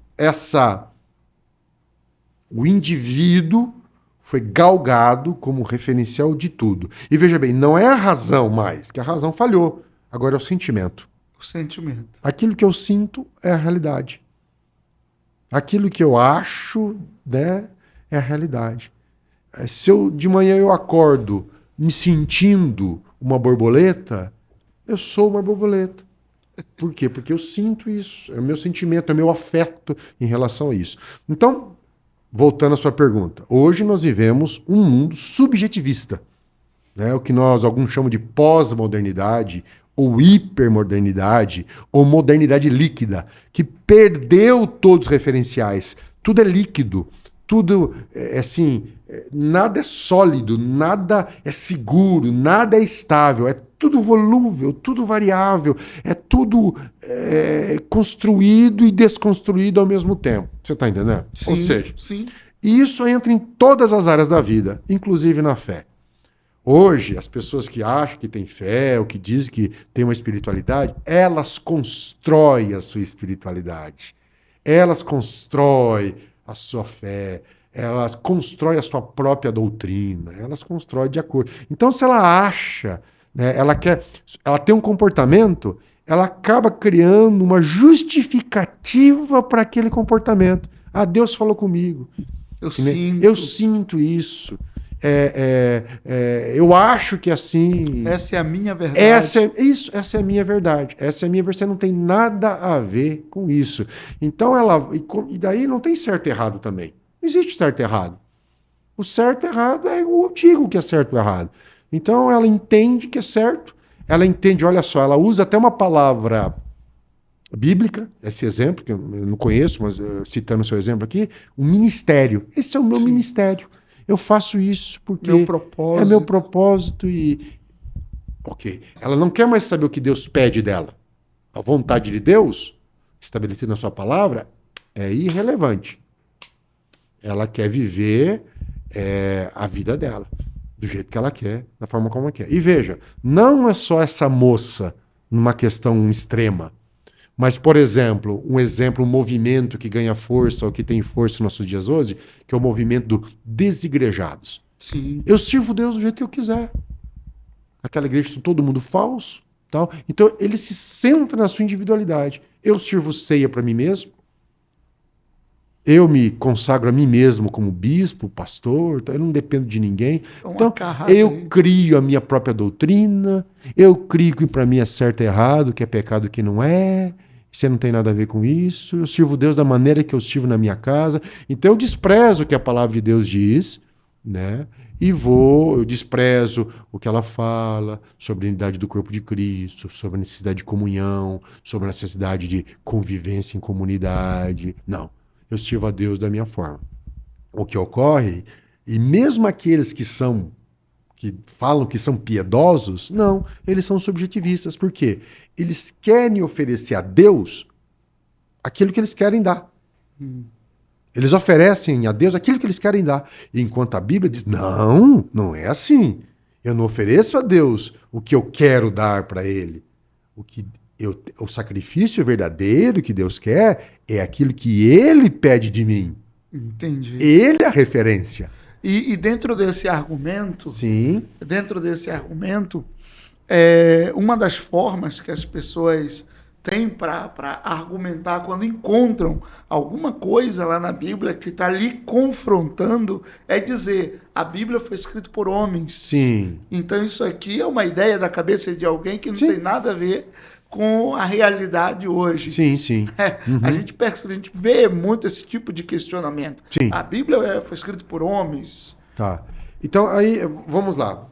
o indivíduo foi galgado como referencial de tudo. E veja bem, não é a razão mais, que a razão falhou. Agora é o sentimento. O sentimento. Aquilo que eu sinto é a realidade. Aquilo que eu acho, né, é a realidade. Se de manhã eu acordo me sentindo uma borboleta, eu sou uma borboleta. Por quê? Porque eu sinto isso. É o meu sentimento, é o meu afeto em relação a isso. Então, voltando à sua pergunta, hoje nós vivemos um mundo subjetivista, né? O que alguns chamam de pós-modernidade, ou hipermodernidade, ou modernidade líquida, que perdeu todos os referenciais. Tudo é líquido, tudo é assim, nada é sólido, nada é seguro, nada é estável, é tudo volúvel, tudo variável, é tudo construído e desconstruído ao mesmo tempo. Você está entendendo? Sim, ou seja, sim. Isso entra em todas as áreas da vida, inclusive na fé. Hoje, as pessoas que acham que têm fé, ou que dizem que têm uma espiritualidade, elas constroem a sua espiritualidade. Elas constroem a sua fé, elas constroem a sua própria doutrina, elas constroem de acordo. Então, se ela acha, né, ela tem um comportamento, ela acaba criando uma justificativa para aquele comportamento. Ah, Deus falou comigo. Eu sinto isso. Eu acho que assim. Essa é a minha verdade. Essa é a minha verdade. Essa é a minha verdade. Não tem nada a ver com isso. Então e daí não tem certo e errado também. Não existe certo e errado. O certo e errado eu digo que é certo e errado. Então ela entende que é certo. Ela entende, olha só, ela usa até uma palavra bíblica, esse exemplo, que eu não conheço, mas citando o seu exemplo aqui, o ministério. Esse é o meu ministério. Eu faço isso porque é meu propósito e... Ok. Ela não quer mais saber o que Deus pede dela. A vontade de Deus, estabelecida na sua palavra, é irrelevante. Ela quer viver a vida dela, do jeito que ela quer, da forma como ela quer. E veja, não é só essa moça numa questão extrema. Mas, por exemplo, um movimento que ganha força, ou que tem força nos nossos dias hoje, que é o movimento dos desigrejados. Sim. Eu sirvo Deus do jeito que eu quiser. Aquela igreja que todo mundo falso. Tal. Então, ele se centra na sua individualidade. Eu sirvo ceia para mim mesmo. Eu me consagro a mim mesmo como bispo, pastor. Eu não dependo de ninguém. Então, eu crio a minha própria doutrina. Eu crio que para mim é certo e errado, que é pecado e que não é. Você não tem nada a ver com isso. Eu sirvo Deus da maneira que eu sirvo na minha casa. Então eu desprezo o que a palavra de Deus diz, né? Eu desprezo o que ela fala sobre a unidade do corpo de Cristo, sobre a necessidade de comunhão, sobre a necessidade de convivência em comunidade. Não, eu sirvo a Deus da minha forma. O que ocorre, e mesmo aqueles que falam que são piedosos, não, eles são subjetivistas. Por quê? Eles querem oferecer a Deus aquilo que eles querem dar. Eles oferecem a Deus aquilo que eles querem dar. Enquanto a Bíblia diz: não, não é assim. Eu não ofereço a Deus o que eu quero dar para Ele. O sacrifício verdadeiro que Deus quer é aquilo que Ele pede de mim. Entendi. Ele é a referência. E dentro desse argumento, Sim. Uma das formas que as pessoas têm para argumentar quando encontram alguma coisa lá na Bíblia que está ali confrontando é dizer: a Bíblia foi escrita por homens. Sim. Então isso aqui é uma ideia da cabeça de alguém que não Sim. tem nada a ver com a realidade hoje. Sim, sim. A gente vê muito esse tipo de questionamento. Sim. A Bíblia foi escrita por homens. Tá. Então, aí, vamos lá.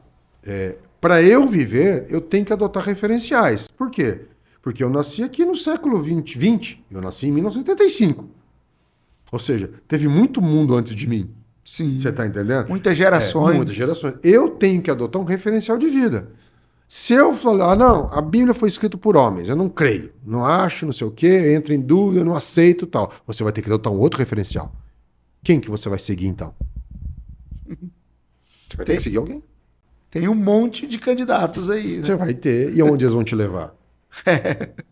Para eu viver, eu tenho que adotar referenciais. Por quê? Porque eu nasci aqui no século XX. Eu nasci em 1975. Ou seja, teve muito mundo antes de mim. Sim. Você está entendendo? Muitas gerações. Muitas gerações. Eu tenho que adotar um referencial de vida. Se eu falar: não, a Bíblia foi escrita por homens, eu não creio, não acho, não sei o quê, entro em dúvida, não aceito, tal. Você vai ter que adotar um outro referencial. Quem que você vai seguir, então? Você vai ter que seguir alguém. Tem um monte de candidatos aí, né? Você vai ter. E aonde eles vão te levar?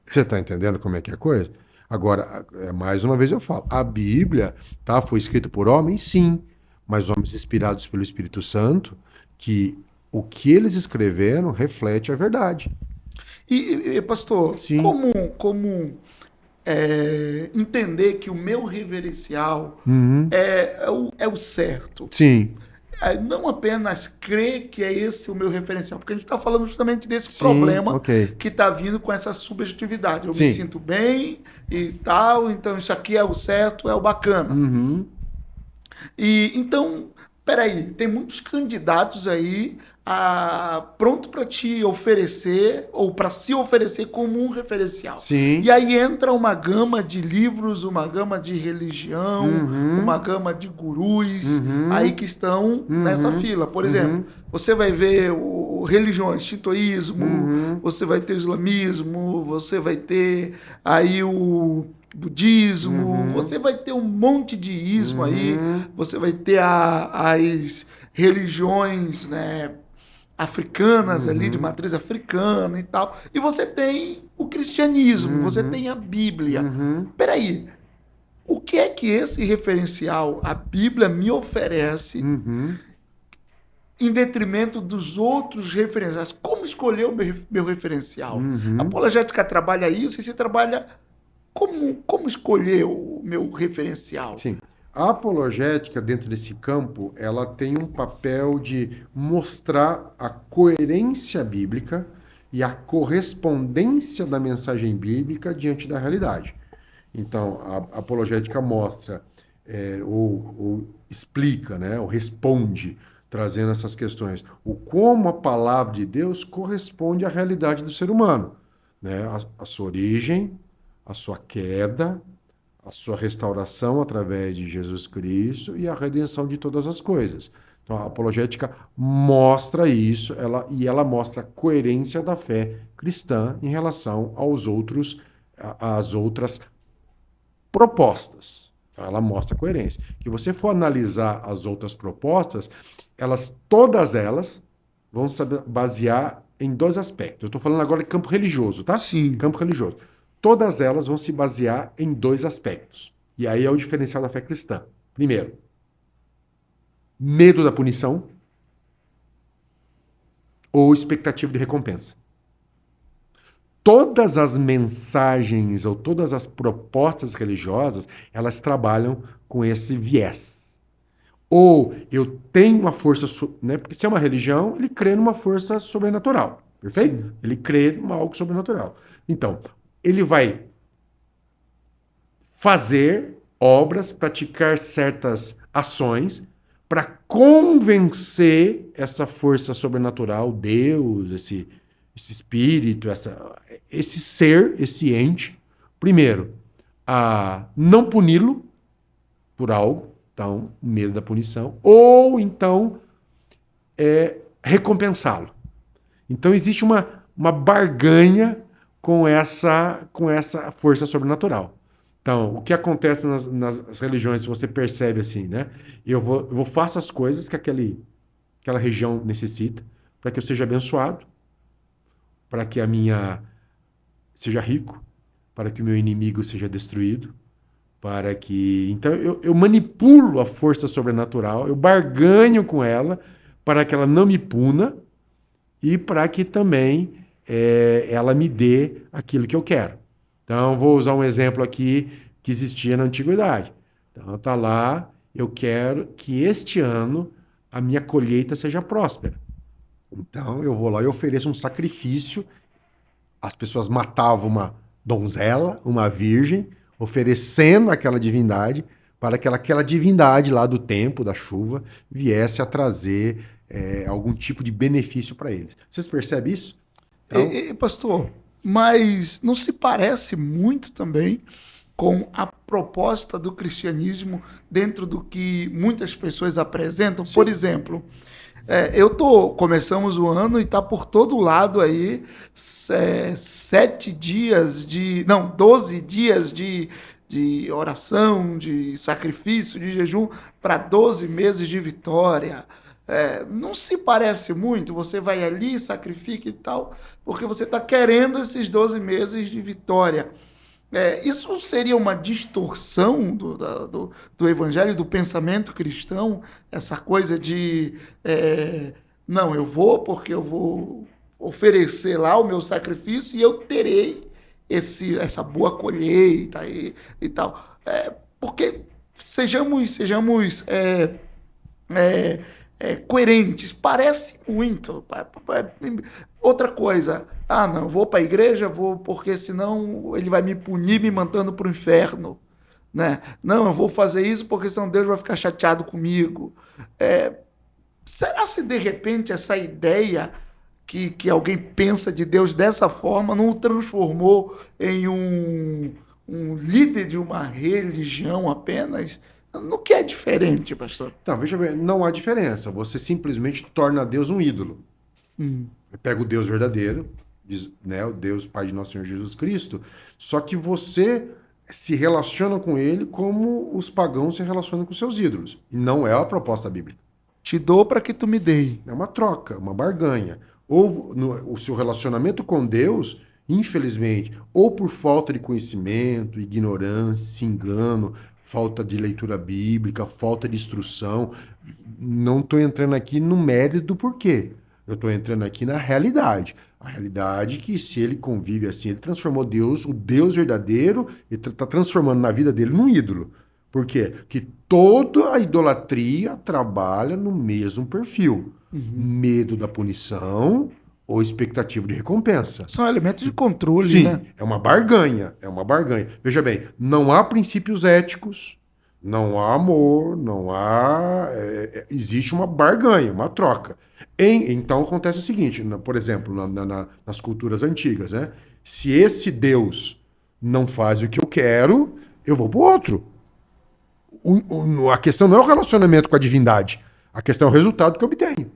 Você está entendendo como é que é a coisa? Agora, mais uma vez eu falo, a Bíblia, tá, foi escrita por homens, sim, mas homens inspirados pelo Espírito Santo, que o que eles escreveram reflete a verdade. E pastor, Sim. como entender que o meu reverencial é o certo? Sim. Não apenas crer que é esse o meu referencial, porque a gente está falando justamente desse problema que está vindo com essa subjetividade. Eu me sinto bem e tal, então isso aqui é o certo, é o bacana. E então, peraí, tem muitos candidatos aí pronto para te oferecer ou para se oferecer como um referencial. Sim. E aí entra uma gama de livros, uma gama de religião, uma gama de gurus aí que estão nessa fila. Por exemplo, você vai ver religiões, shintoísmo, você vai ter o islamismo, você vai ter aí o budismo, você vai ter um monte de ismo aí, você vai ter as religiões, né, africanas ali, de matriz africana e tal, e você tem o cristianismo, você tem a Bíblia. Peraí, o que é que esse referencial, a Bíblia, me oferece em detrimento dos outros referenciais? Como escolher o meu referencial? A apologética trabalha isso e se trabalha como escolher o meu referencial? Sim. A apologética, dentro desse campo, ela tem um papel de mostrar a coerência bíblica e a correspondência da mensagem bíblica diante da realidade. Então, a apologética mostra, ou explica, né, ou responde, trazendo essas questões, como a palavra de Deus corresponde à realidade do ser humano, né, a sua origem, a sua queda, a sua restauração através de Jesus Cristo e a redenção de todas as coisas. Então, a apologética mostra isso, ela mostra a coerência da fé cristã em relação às outras propostas. Então, ela mostra a coerência. Se você for analisar as outras propostas, todas elas vão se basear em dois aspectos. Eu estou falando agora de campo religioso, tá? Sim. Campo religioso. Todas elas vão se basear em dois aspectos. E aí é o diferencial da fé cristã. Primeiro, medo da punição ou expectativa de recompensa. Todas as mensagens ou todas as propostas religiosas, elas trabalham com esse viés. Ou eu tenho uma força, né? Porque se é uma religião, ele crê numa força sobrenatural. Perfeito? Sim. Ele crê em algo sobrenatural. Então, ele vai fazer obras, praticar certas ações para convencer essa força sobrenatural, Deus, esse espírito, esse ser, esse ente, primeiro, a não puni-lo por algo, então, medo da punição, ou então recompensá-lo. Então existe uma barganha com essa força sobrenatural. Então, o que acontece nas religiões, se você percebe assim, né? Eu faço as coisas que aquela região necessita para que eu seja abençoado, para que a minha seja rico, para que o meu inimigo seja destruído, para que... Então, eu manipulo a força sobrenatural, eu barganho com ela para que ela não me puna e para que também ela me dê aquilo que eu quero. Então, vou usar um exemplo aqui que existia na antiguidade. Então, está lá, eu quero que este ano a minha colheita seja próspera. Então, eu vou lá e ofereço um sacrifício. As pessoas matavam uma donzela, uma virgem, oferecendo aquela divindade para que aquela divindade lá do tempo, da chuva, viesse a trazer algum tipo de benefício para eles. Vocês percebem isso? Então... pastor, mas não se parece muito também com a proposta do cristianismo dentro do que muitas pessoas apresentam? Sim. Por exemplo, começamos o ano e está por todo lado aí 12 dias de oração, de sacrifício, de jejum para 12 meses de vitória. Não se parece muito, você vai ali, sacrifica e tal, porque você está querendo esses 12 meses de vitória. Isso seria uma distorção do evangelho, do pensamento cristão, essa coisa de não, eu vou porque eu vou oferecer lá o meu sacrifício e eu terei essa boa colheita e tal. Porque sejamos coerentes, parece muito. Outra coisa, não, eu vou para a igreja, vou porque senão ele vai me punir me mandando para o inferno, né? Não, eu vou fazer isso porque senão Deus vai ficar chateado comigo. Será se de repente essa ideia que alguém pensa de Deus dessa forma não o transformou em um líder de uma religião apenas? No que é diferente, pastor? Então, veja bem, não há diferença. Você simplesmente torna Deus um ídolo. Pega o Deus verdadeiro, né, o Deus Pai de nosso Senhor Jesus Cristo, só que você se relaciona com ele como os pagãos se relacionam com seus ídolos. E não é a proposta bíblica. Te dou para que tu me dê. É uma troca, uma barganha. Ou o seu relacionamento com Deus, infelizmente, ou por falta de conhecimento, ignorância, engano, falta de leitura bíblica, falta de instrução. Não estou entrando aqui no mérito do porquê. Eu estou entrando aqui na realidade. A realidade que se ele convive assim, ele transformou Deus, o Deus verdadeiro, ele está transformando na vida dele num ídolo. Por quê? Porque toda a idolatria trabalha no mesmo perfil. Medo da punição ou expectativa de recompensa. São elementos de controle, sim, né? É uma barganha. Veja bem, não há princípios éticos, não há amor, não há... existe uma barganha, uma troca. Então acontece o seguinte, por exemplo, nas culturas antigas, né? Se esse Deus não faz o que eu quero, eu vou para o outro. A questão não é o relacionamento com a divindade, a questão é o resultado que eu obtenho.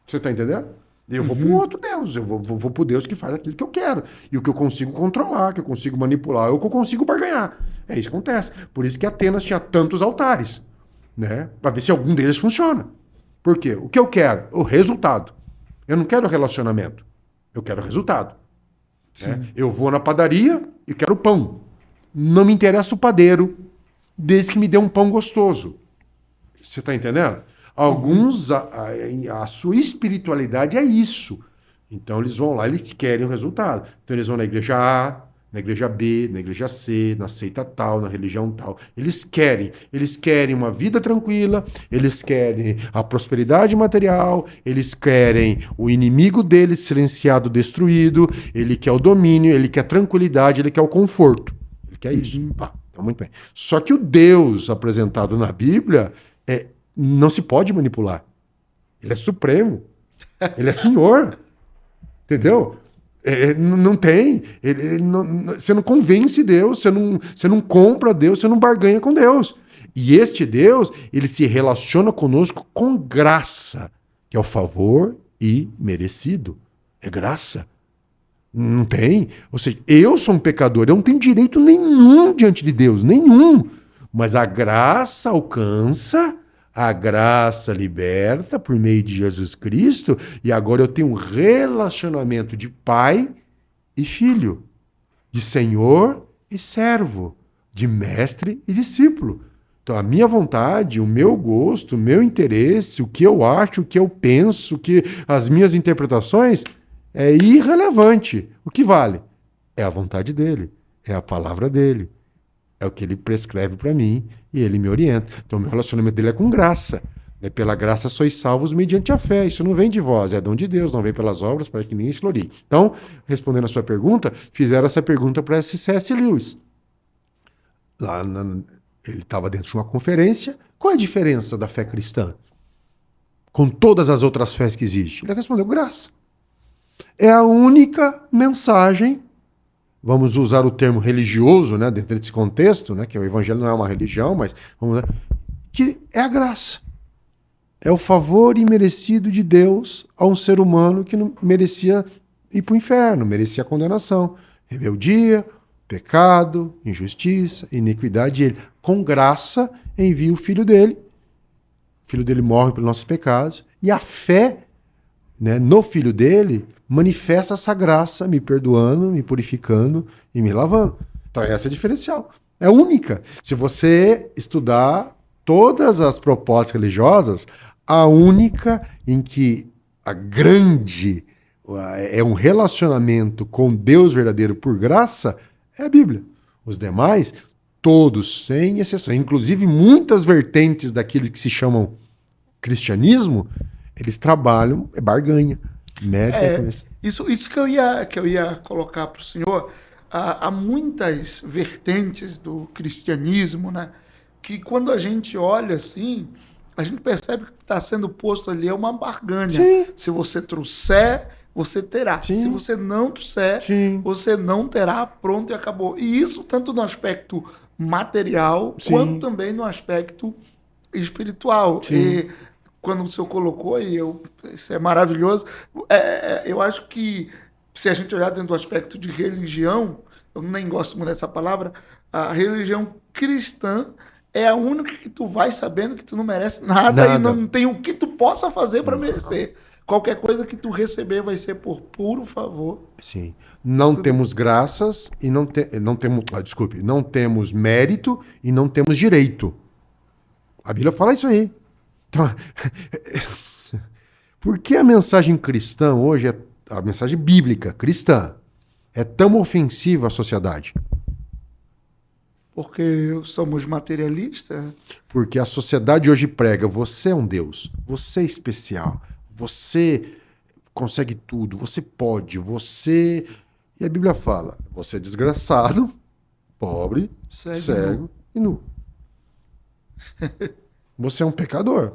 Você está entendendo? Eu vou para o outro Deus, eu vou para o Deus que faz aquilo que eu quero, e o que eu consigo controlar, que eu consigo manipular, ou que eu consigo barganhar. É isso que acontece. Por isso que Atenas tinha tantos altares, né? Para ver se algum deles funciona. Por quê? O que eu quero? O resultado. Eu não quero relacionamento, eu quero resultado. Né? Eu vou na padaria e quero pão. Não me interessa o padeiro, desde que me dê um pão gostoso. Você está entendendo? Alguns, a sua espiritualidade é isso. Então eles vão lá, eles querem o resultado. Então eles vão na igreja A, na igreja B, na igreja C, na seita tal, na religião tal. Eles querem uma vida tranquila, eles querem a prosperidade material, eles querem o inimigo deles silenciado, destruído, ele quer o domínio, ele quer a tranquilidade, ele quer o conforto. Ele quer isso. Tá, muito bem. Só que o Deus apresentado na Bíblia não se pode manipular. Ele é supremo. Ele é senhor. Entendeu? Não tem. Você não convence Deus, você não compra Deus, você não barganha com Deus. E este Deus, ele se relaciona conosco com graça, que é o favor e merecido. É graça. Não tem. Ou seja, eu sou um pecador, eu não tenho direito nenhum diante de Deus, nenhum. Mas a graça alcança, a graça liberta por meio de Jesus Cristo, e agora eu tenho um relacionamento de pai e filho, de senhor e servo, de mestre e discípulo. Então, a minha vontade, o meu gosto, o meu interesse, o que eu acho, o que eu penso, as minhas interpretações é irrelevante. O que vale é a vontade dele, é a palavra dele, é o que ele prescreve para mim e ele me orienta. Então, o meu relacionamento dele é com graça. Pela graça sois salvos mediante a fé. Isso não vem de vós, é dom de Deus, não vem pelas obras para que ninguém se glorie. Então, respondendo a sua pergunta, fizeram essa pergunta para esse C.S. Lewis. Ele estava dentro de uma conferência. Qual é a diferença da fé cristã com todas as outras fés que existem? Ele respondeu: graça. É a única mensagem, vamos usar o termo religioso, né, dentro desse contexto, né, que o evangelho não é uma religião, mas vamos usar, que é a graça. É o favor imerecido de Deus a um ser humano que não merecia ir para o inferno, merecia condenação. Rebeldia, pecado, injustiça, iniquidade. Ele, com graça, envia o filho dele. O filho dele morre pelos nossos pecados. E a fé, né, no filho dele manifesta essa graça, me perdoando, me purificando e me lavando. Então essa é a diferencial. É única. Se você estudar todas as propostas religiosas, a única em que a grande é um relacionamento com Deus verdadeiro por graça é a Bíblia. Os demais, todos, sem exceção, inclusive muitas vertentes daquilo que se chamam cristianismo, eles trabalham, é barganha. Isso que eu ia colocar para o senhor. Há muitas vertentes do cristianismo, né, que quando a gente olha assim, a gente percebe que está sendo posto ali é uma barganha. Sim. Se você trouxer, você terá. Sim. Se você não trouxer, sim, você não terá, pronto e acabou. E isso tanto no aspecto material, sim, quanto também no aspecto espiritual. Sim. E quando o senhor colocou, isso é maravilhoso, eu acho que se a gente olhar dentro do aspecto de religião, eu nem gosto muito dessa palavra, a religião cristã é a única que tu vai sabendo que tu não merece nada. E não tem o que tu possa fazer para merecer. Qualquer coisa que tu receber vai ser por puro favor. Sim. Não temos graças e não temos mérito e não temos direito. A Bíblia fala isso aí. Então, por que a mensagem cristã hoje, a mensagem bíblica cristã, é tão ofensiva à sociedade? Porque somos materialistas? Porque a sociedade hoje prega: você é um Deus, você é especial, você consegue tudo, você pode, você... E a Bíblia fala: você é desgraçado, pobre, cego e nu. Você é um pecador.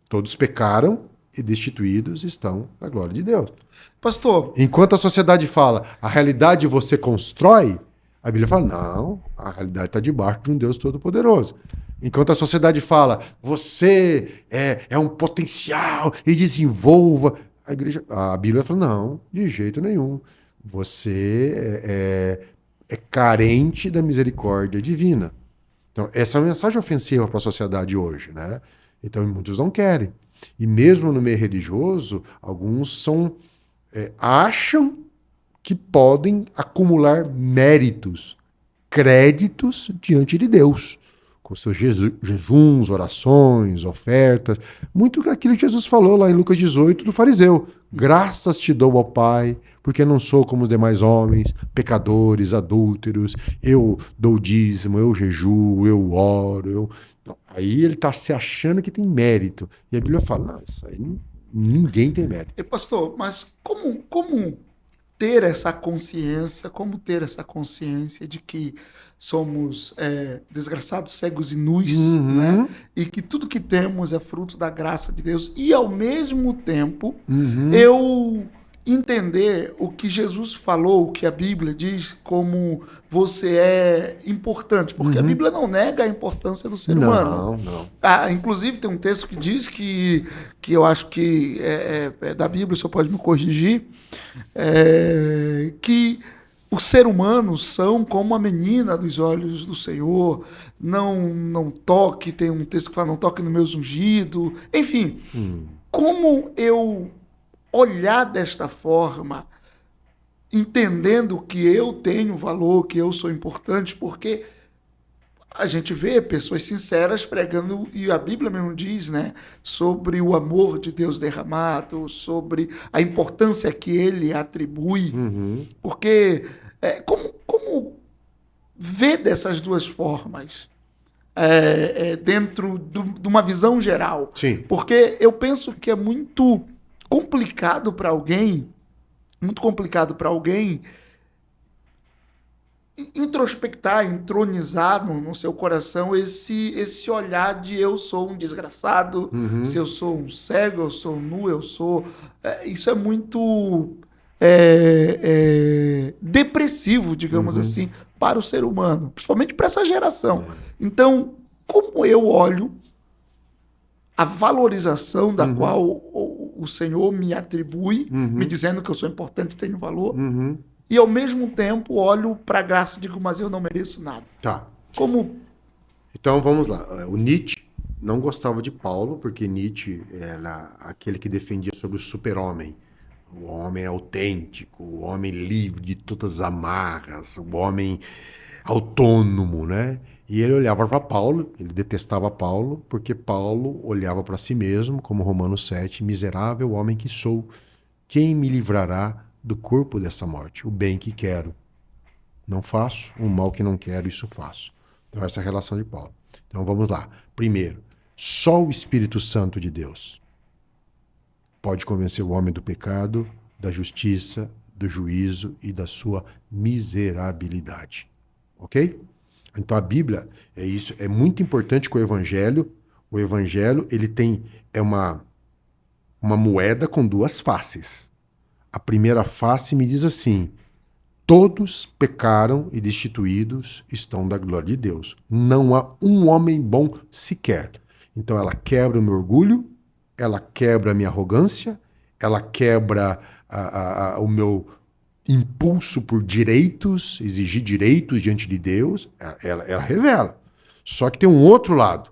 Todos pecaram e destituídos estão da glória de Deus. Pastor, enquanto a sociedade fala: a realidade você constrói, a Bíblia fala: não, a realidade está debaixo de um Deus Todo-Poderoso. Enquanto a sociedade fala: você é um potencial e desenvolva, a Bíblia fala: não, de jeito nenhum. Você é carente da misericórdia divina. Então, essa é uma mensagem ofensiva para a sociedade hoje, né? Então, muitos não querem. E mesmo no meio religioso, alguns acham que podem acumular méritos, créditos diante de Deus, com seus jejuns, orações, ofertas, muito aquilo que Jesus falou lá em Lucas 18 do fariseu: graças te dou, ó Pai, porque não sou como os demais homens, pecadores, adúlteros, eu dou dízimo, eu jejuo, eu oro, Aí ele está se achando que tem mérito. E a Bíblia fala: não, isso aí ninguém tem mérito. Pastor, mas como ter essa consciência, como ter essa consciência de que somos desgraçados, cegos e nus, né? E que tudo que temos é fruto da graça de Deus. E, ao mesmo tempo, eu entender o que Jesus falou, o que a Bíblia diz, como você é importante. Porque a Bíblia não nega a importância do ser humano. Não. Inclusive, tem um texto que diz que eu acho que é da Bíblia, o senhor pode me corrigir, que os seres humanos são como a menina dos olhos do Senhor, não toque, tem um texto que fala, não toque no meu ungido, enfim. Como eu olhar desta forma, entendendo que eu tenho valor, que eu sou importante, porque a gente vê pessoas sinceras pregando, e a Bíblia mesmo diz, né, sobre o amor de Deus derramado, sobre a importância que ele atribui, porque como ver dessas duas formas dentro de uma visão geral? Sim. Porque eu penso que é muito complicado para alguém introspectar, entronizar no seu coração esse olhar de eu sou um desgraçado, se eu sou um cego, eu sou nu, eu sou... isso é muito depressivo, digamos assim, para o ser humano, principalmente para essa geração. Então, como eu olho a valorização da qual o Senhor me atribui, me dizendo que eu sou importante, tenho valor, e ao mesmo tempo olho para a graça e digo, mas eu não mereço nada. Tá. Como? Então vamos lá. O Nietzsche não gostava de Paulo, porque Nietzsche era aquele que defendia sobre o super-homem. O homem autêntico, o homem livre de todas as amarras, o homem autônomo, né? E ele olhava para Paulo, ele detestava Paulo, porque Paulo olhava para si mesmo, como Romanos 7, miserável homem que sou, quem me livrará do corpo dessa morte? O bem que quero não faço, o mal que não quero, isso faço. Então essa é a relação de Paulo. Então vamos lá. Primeiro, só o Espírito Santo de Deus pode convencer o homem do pecado, da justiça, do juízo e da sua miserabilidade. Ok? Então a Bíblia é isso, é muito importante que o Evangelho, ele tem uma moeda com duas faces. A primeira face me diz assim: todos pecaram e destituídos estão da glória de Deus. Não há um homem bom sequer. Então ela quebra o meu orgulho, ela quebra a minha arrogância, ela quebra o meu impulso por direitos, exigir direitos diante de Deus, ela revela. Só que tem um outro lado.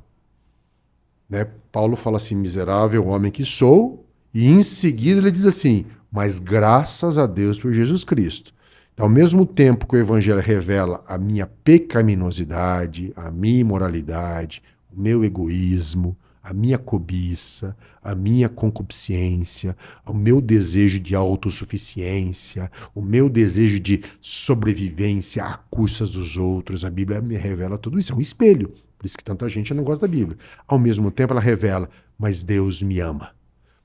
Né? Paulo fala assim, miserável homem que sou, e em seguida ele diz assim, mas graças a Deus por Jesus Cristo. Então, ao mesmo tempo que o Evangelho revela a minha pecaminosidade, a minha imoralidade, o meu egoísmo, a minha cobiça, a minha concupiscência, o meu desejo de autossuficiência, o meu desejo de sobrevivência à custas dos outros, a Bíblia me revela tudo isso, é um espelho. Por isso que tanta gente não gosta da Bíblia. Ao mesmo tempo ela revela, mas Deus me ama.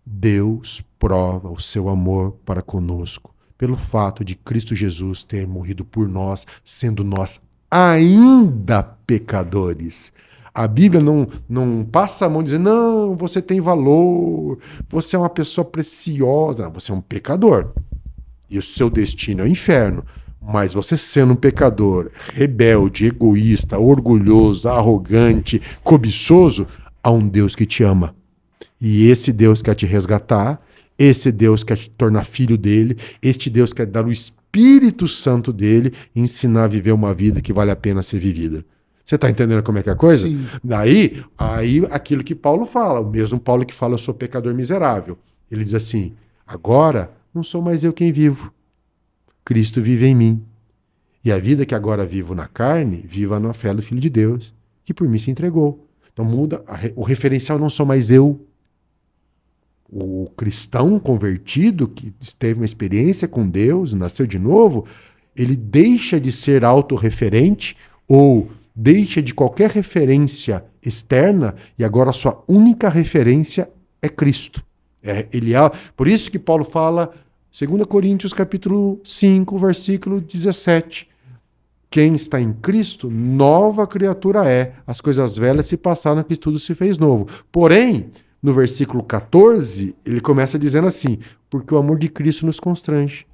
Deus prova o seu amor para conosco, pelo fato de Cristo Jesus ter morrido por nós, sendo nós ainda pecadores. A Bíblia não passa a mão dizendo, não, você tem valor, você é uma pessoa preciosa, você é um pecador. E o seu destino é o inferno. Mas você sendo um pecador, rebelde, egoísta, orgulhoso, arrogante, cobiçoso, há um Deus que te ama. E esse Deus quer te resgatar, esse Deus quer te tornar filho dele, este Deus quer dar o Espírito Santo dele e ensinar a viver uma vida que vale a pena ser vivida. Você está entendendo como é que é a coisa? Sim. Daí, aquilo que Paulo fala, o mesmo Paulo que fala, eu sou pecador miserável. Ele diz assim, agora não sou mais eu quem vivo, Cristo vive em mim. E a vida que agora vivo na carne, viva na fé do Filho de Deus, que por mim se entregou. Então muda, o referencial não sou mais eu. O cristão convertido, que teve uma experiência com Deus, nasceu de novo, ele deixa de ser autorreferente ou deixa de qualquer referência externa e agora a sua única referência é Cristo. Por isso que Paulo fala, 2 Coríntios capítulo 5, versículo 17. Quem está em Cristo, nova criatura é. As coisas velhas se passaram, que tudo se fez novo. Porém, no versículo 14, ele começa dizendo assim: porque o amor de Cristo nos constrange,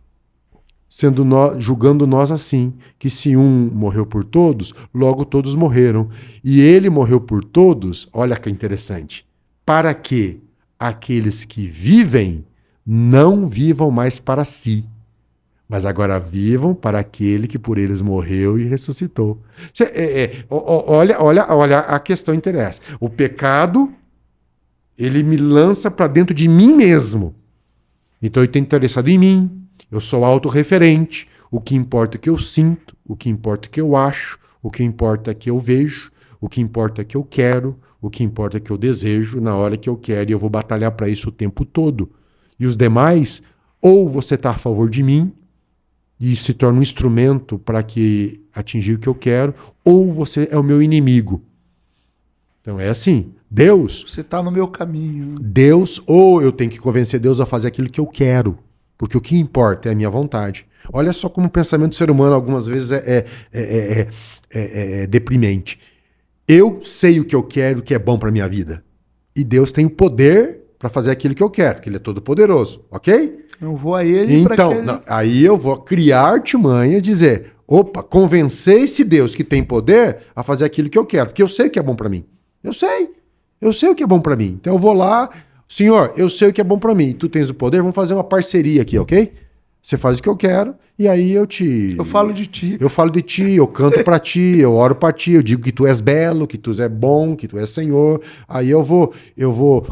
julgando nós assim, que se um morreu por todos, logo todos morreram. E ele morreu por todos, olha que interessante, para que aqueles que vivem não vivam mais para si, mas agora vivam para aquele que por eles morreu e ressuscitou. Olha a questão interessa. O pecado, ele me lança para dentro de mim mesmo. Então eu estou interessado em mim, eu sou autorreferente, o que importa é que eu sinto, o que importa é que eu acho, o que importa é que eu vejo, o que importa é que eu quero, o que importa é que eu desejo na hora que eu quero, e eu vou batalhar para isso o tempo todo. E os demais, ou você está a favor de mim, e se torna um instrumento para que atingir o que eu quero, ou você é o meu inimigo. Então é assim, Deus... Você está no meu caminho. Deus, ou eu tenho que convencer Deus a fazer aquilo que eu quero, porque o que importa é a minha vontade. Olha só como o pensamento do ser humano algumas vezes é deprimente. Eu sei o que eu quero, o que é bom para a minha vida. E Deus tem o poder para fazer aquilo que eu quero, que Ele é todo poderoso, ok? Eu vou a Ele então, para que ele... aí eu vou criar artimanha e dizer, opa, convencer esse Deus que tem poder a fazer aquilo que eu quero, porque eu sei o que é bom para mim. Eu sei o que é bom para mim. Então eu vou lá, Senhor, eu sei o que é bom para mim, tu tens o poder, vamos fazer uma parceria aqui, ok? Você faz o que eu quero e aí eu falo de ti. Eu falo de ti, eu canto para ti, eu oro para ti, eu digo que tu és belo, que tu és bom, que tu és Senhor. Aí eu vou,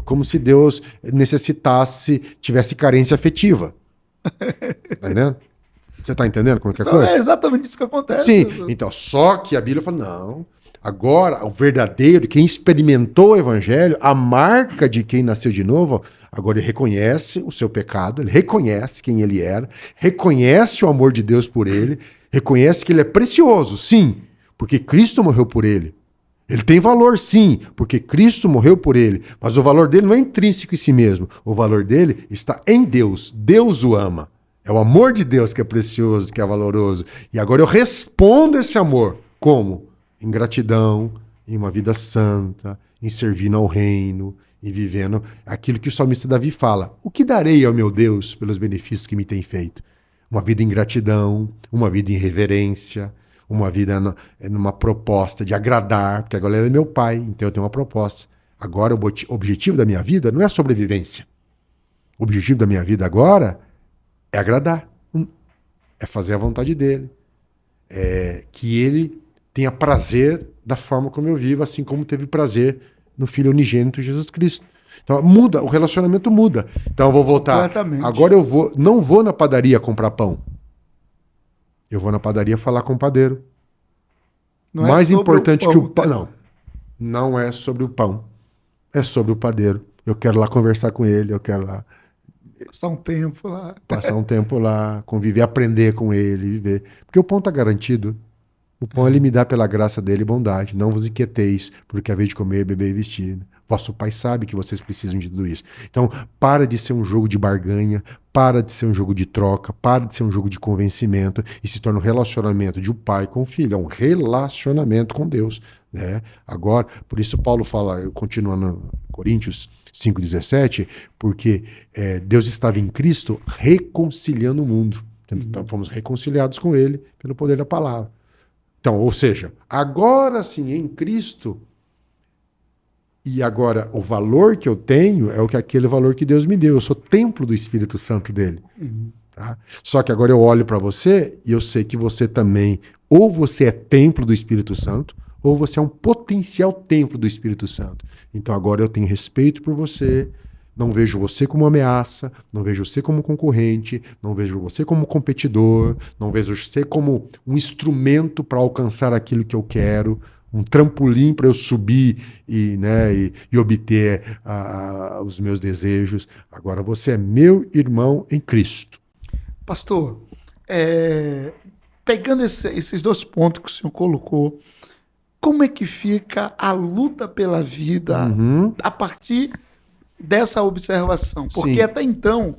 como se Deus tivesse carência afetiva. Tá entendendo? Você tá entendendo como é que é a coisa? É exatamente isso que acontece. Sim, então, só que a Bíblia fala, não, agora o verdadeiro, quem experimentou o Evangelho, a marca de quem nasceu de novo, agora ele reconhece o seu pecado, ele reconhece quem ele era, reconhece o amor de Deus por ele, reconhece que ele é precioso, sim, porque Cristo morreu por ele. Ele tem valor, sim, porque Cristo morreu por ele, mas o valor dele não é intrínseco em si mesmo, o valor dele está em Deus, Deus o ama. É o amor de Deus que é precioso, que é valoroso. E agora eu respondo esse amor. Como? Em gratidão, em uma vida santa, em servindo ao reino, e vivendo aquilo que o salmista Davi fala. O que darei ao meu Deus pelos benefícios que me tem feito? Uma vida em gratidão, uma vida em reverência, uma vida numa proposta de agradar, porque agora ele é meu pai, então eu tenho uma proposta. Agora o objetivo da minha vida não é a sobrevivência. O objetivo da minha vida agora é agradar, é fazer a vontade dele, é que ele tenha prazer da forma como eu vivo, assim como teve prazer no Filho unigênito Jesus Cristo. Então muda, o relacionamento muda. Então eu vou voltar. Agora eu não vou na padaria comprar pão. Eu vou na padaria falar com o padeiro. Não mais é importante que o pão. Não é sobre o pão. É sobre o padeiro. Eu quero lá conversar com ele, eu quero lá Passar um tempo lá, conviver, aprender com ele, viver. Porque o pão está garantido. O pão ele me dá pela graça dele bondade. Não vos inquieteis, porque a vez de comer, beber e vestir. Vosso pai sabe que vocês precisam de tudo isso. Então, para de ser um jogo de barganha, para de ser um jogo de troca, para de ser um jogo de convencimento e se torna um relacionamento de um pai com o filho. É um relacionamento com Deus, né? Agora, por isso Paulo fala, continuando no Coríntios 5,17, porque Deus estava em Cristo reconciliando o mundo. Então, fomos reconciliados com ele pelo poder da palavra. Então, ou seja, agora sim, em Cristo, e agora o valor que eu tenho é aquele valor que Deus me deu. Eu sou templo do Espírito Santo dele. Tá? Só que agora eu olho para você e eu sei que você também, ou você é templo do Espírito Santo, ou você é um potencial templo do Espírito Santo. Então agora eu tenho respeito por você, não vejo você como ameaça, não vejo você como concorrente, não vejo você como competidor, não vejo você como um instrumento para alcançar aquilo que eu quero, um trampolim para eu subir e obter os meus desejos. Agora você é meu irmão em Cristo. Pastor, pegando esses dois pontos que o senhor colocou, como é que fica a luta pela vida a partir dessa observação? Porque até então,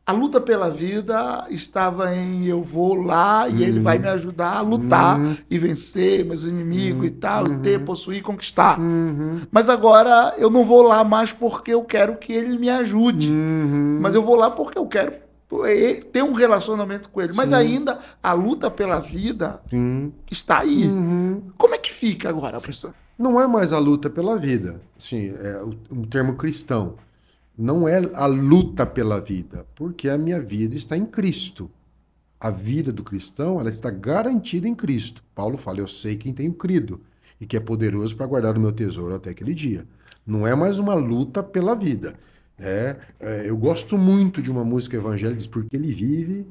A luta pela vida estava em eu vou lá e ele vai me ajudar a lutar e vencer meus inimigos e tal, ter, possuir, conquistar. Mas agora eu não vou lá mais porque eu quero que ele me ajude. Mas eu vou lá porque eu quero ter um relacionamento com ele. Mas ainda a luta pela vida está aí. Como é que fica agora, professor? Não é mais a luta pela vida. Assim, é um termo cristão. Não é a luta pela vida, porque a minha vida está em Cristo. A vida do cristão, ela está garantida em Cristo. Paulo fala, eu sei quem tenho crido e que é poderoso para guardar o meu tesouro até aquele dia. Não é mais uma luta pela vida. Eu gosto muito de uma música evangélica, diz, porque ele vive,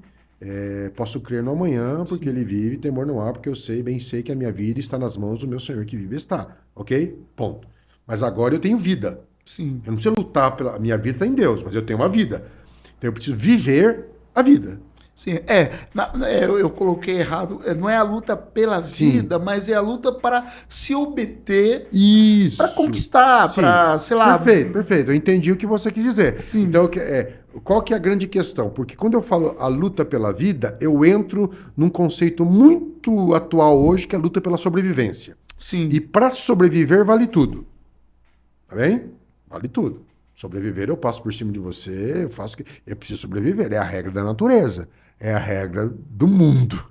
posso crer no amanhã, porque ele vive, temor não há, porque eu sei, bem sei que a minha vida está nas mãos do meu Senhor que vive está. Ok? Ponto. Mas agora eu tenho vida. Sim. Eu não preciso lutar pela... A minha vida está em Deus, mas eu tenho uma vida. Então eu preciso viver a vida. Sim, eu coloquei errado. Não é a luta pela vida, mas é a luta para se obter, para conquistar, para, sei lá... Perfeito. Eu entendi o que você quis dizer. Sim. Então, qual que é a grande questão? Porque quando eu falo a luta pela vida, eu entro num conceito muito atual hoje, que é a luta pela sobrevivência. Sim. E para sobreviver vale tudo. Tá bem? Vale tudo. Sobreviver, eu passo por cima de você, eu preciso sobreviver. É a regra da natureza. É a regra do mundo,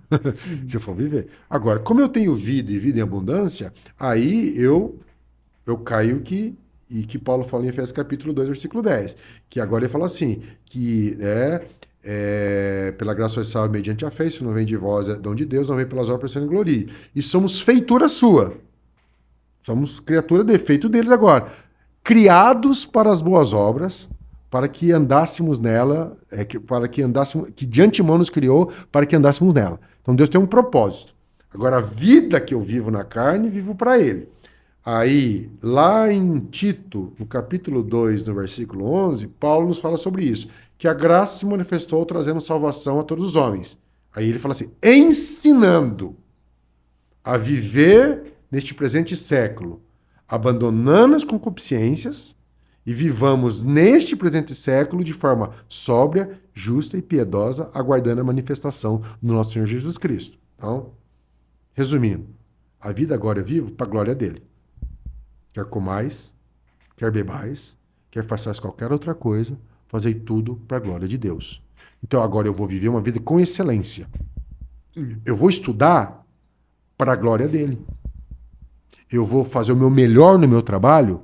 se eu for viver. Agora, como eu tenho vida e vida em abundância, aí eu caio que Paulo fala em Efésios capítulo 2, versículo 10. Que agora ele fala assim, que pela graça sois salvos mediante a fé, isso não vem de vós, é dom de Deus, não vem pelas obras, sendo gloria. E somos feitura sua. Somos criatura de feito deles agora. Criados para as boas obras, para que andássemos nela, que de antemão nos criou, para que andássemos nela. Então Deus tem um propósito. Agora, a vida que eu vivo na carne, vivo para Ele. Aí, lá em Tito, no capítulo 2, no versículo 11, Paulo nos fala sobre isso, que a graça se manifestou trazendo salvação a todos os homens. Aí ele fala assim, ensinando a viver neste presente século, abandonando as concupiscências e vivamos neste presente século de forma sóbria, justa e piedosa, aguardando a manifestação do nosso Senhor Jesus Cristo. Então, resumindo, a vida agora eu vivo para a glória dele. Quer comais, quer bebais, quer façais qualquer outra coisa, fazei tudo para a glória de Deus. Então agora eu vou viver uma vida com excelência. Eu vou estudar para a glória dele. Eu vou fazer o meu melhor no meu trabalho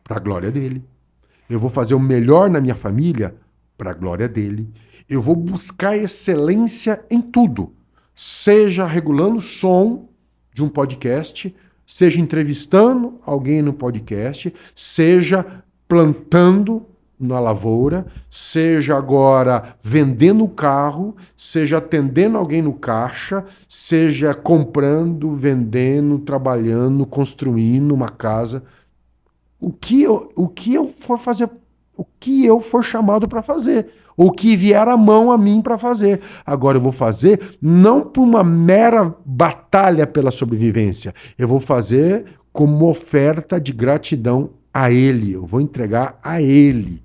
para a glória dele. Eu vou fazer o melhor na minha família para a glória dele. Eu vou buscar excelência em tudo. Seja regulando o som de um podcast, seja entrevistando alguém no podcast, seja plantando na lavoura, seja agora vendendo o carro, seja atendendo alguém no caixa, seja comprando, vendendo, trabalhando, construindo uma casa. O que eu for fazer, o que eu for chamado para fazer, o que vier à mão a mim para fazer. Agora eu vou fazer não por uma mera batalha pela sobrevivência, eu vou fazer como oferta de gratidão a Ele, eu vou entregar a Ele.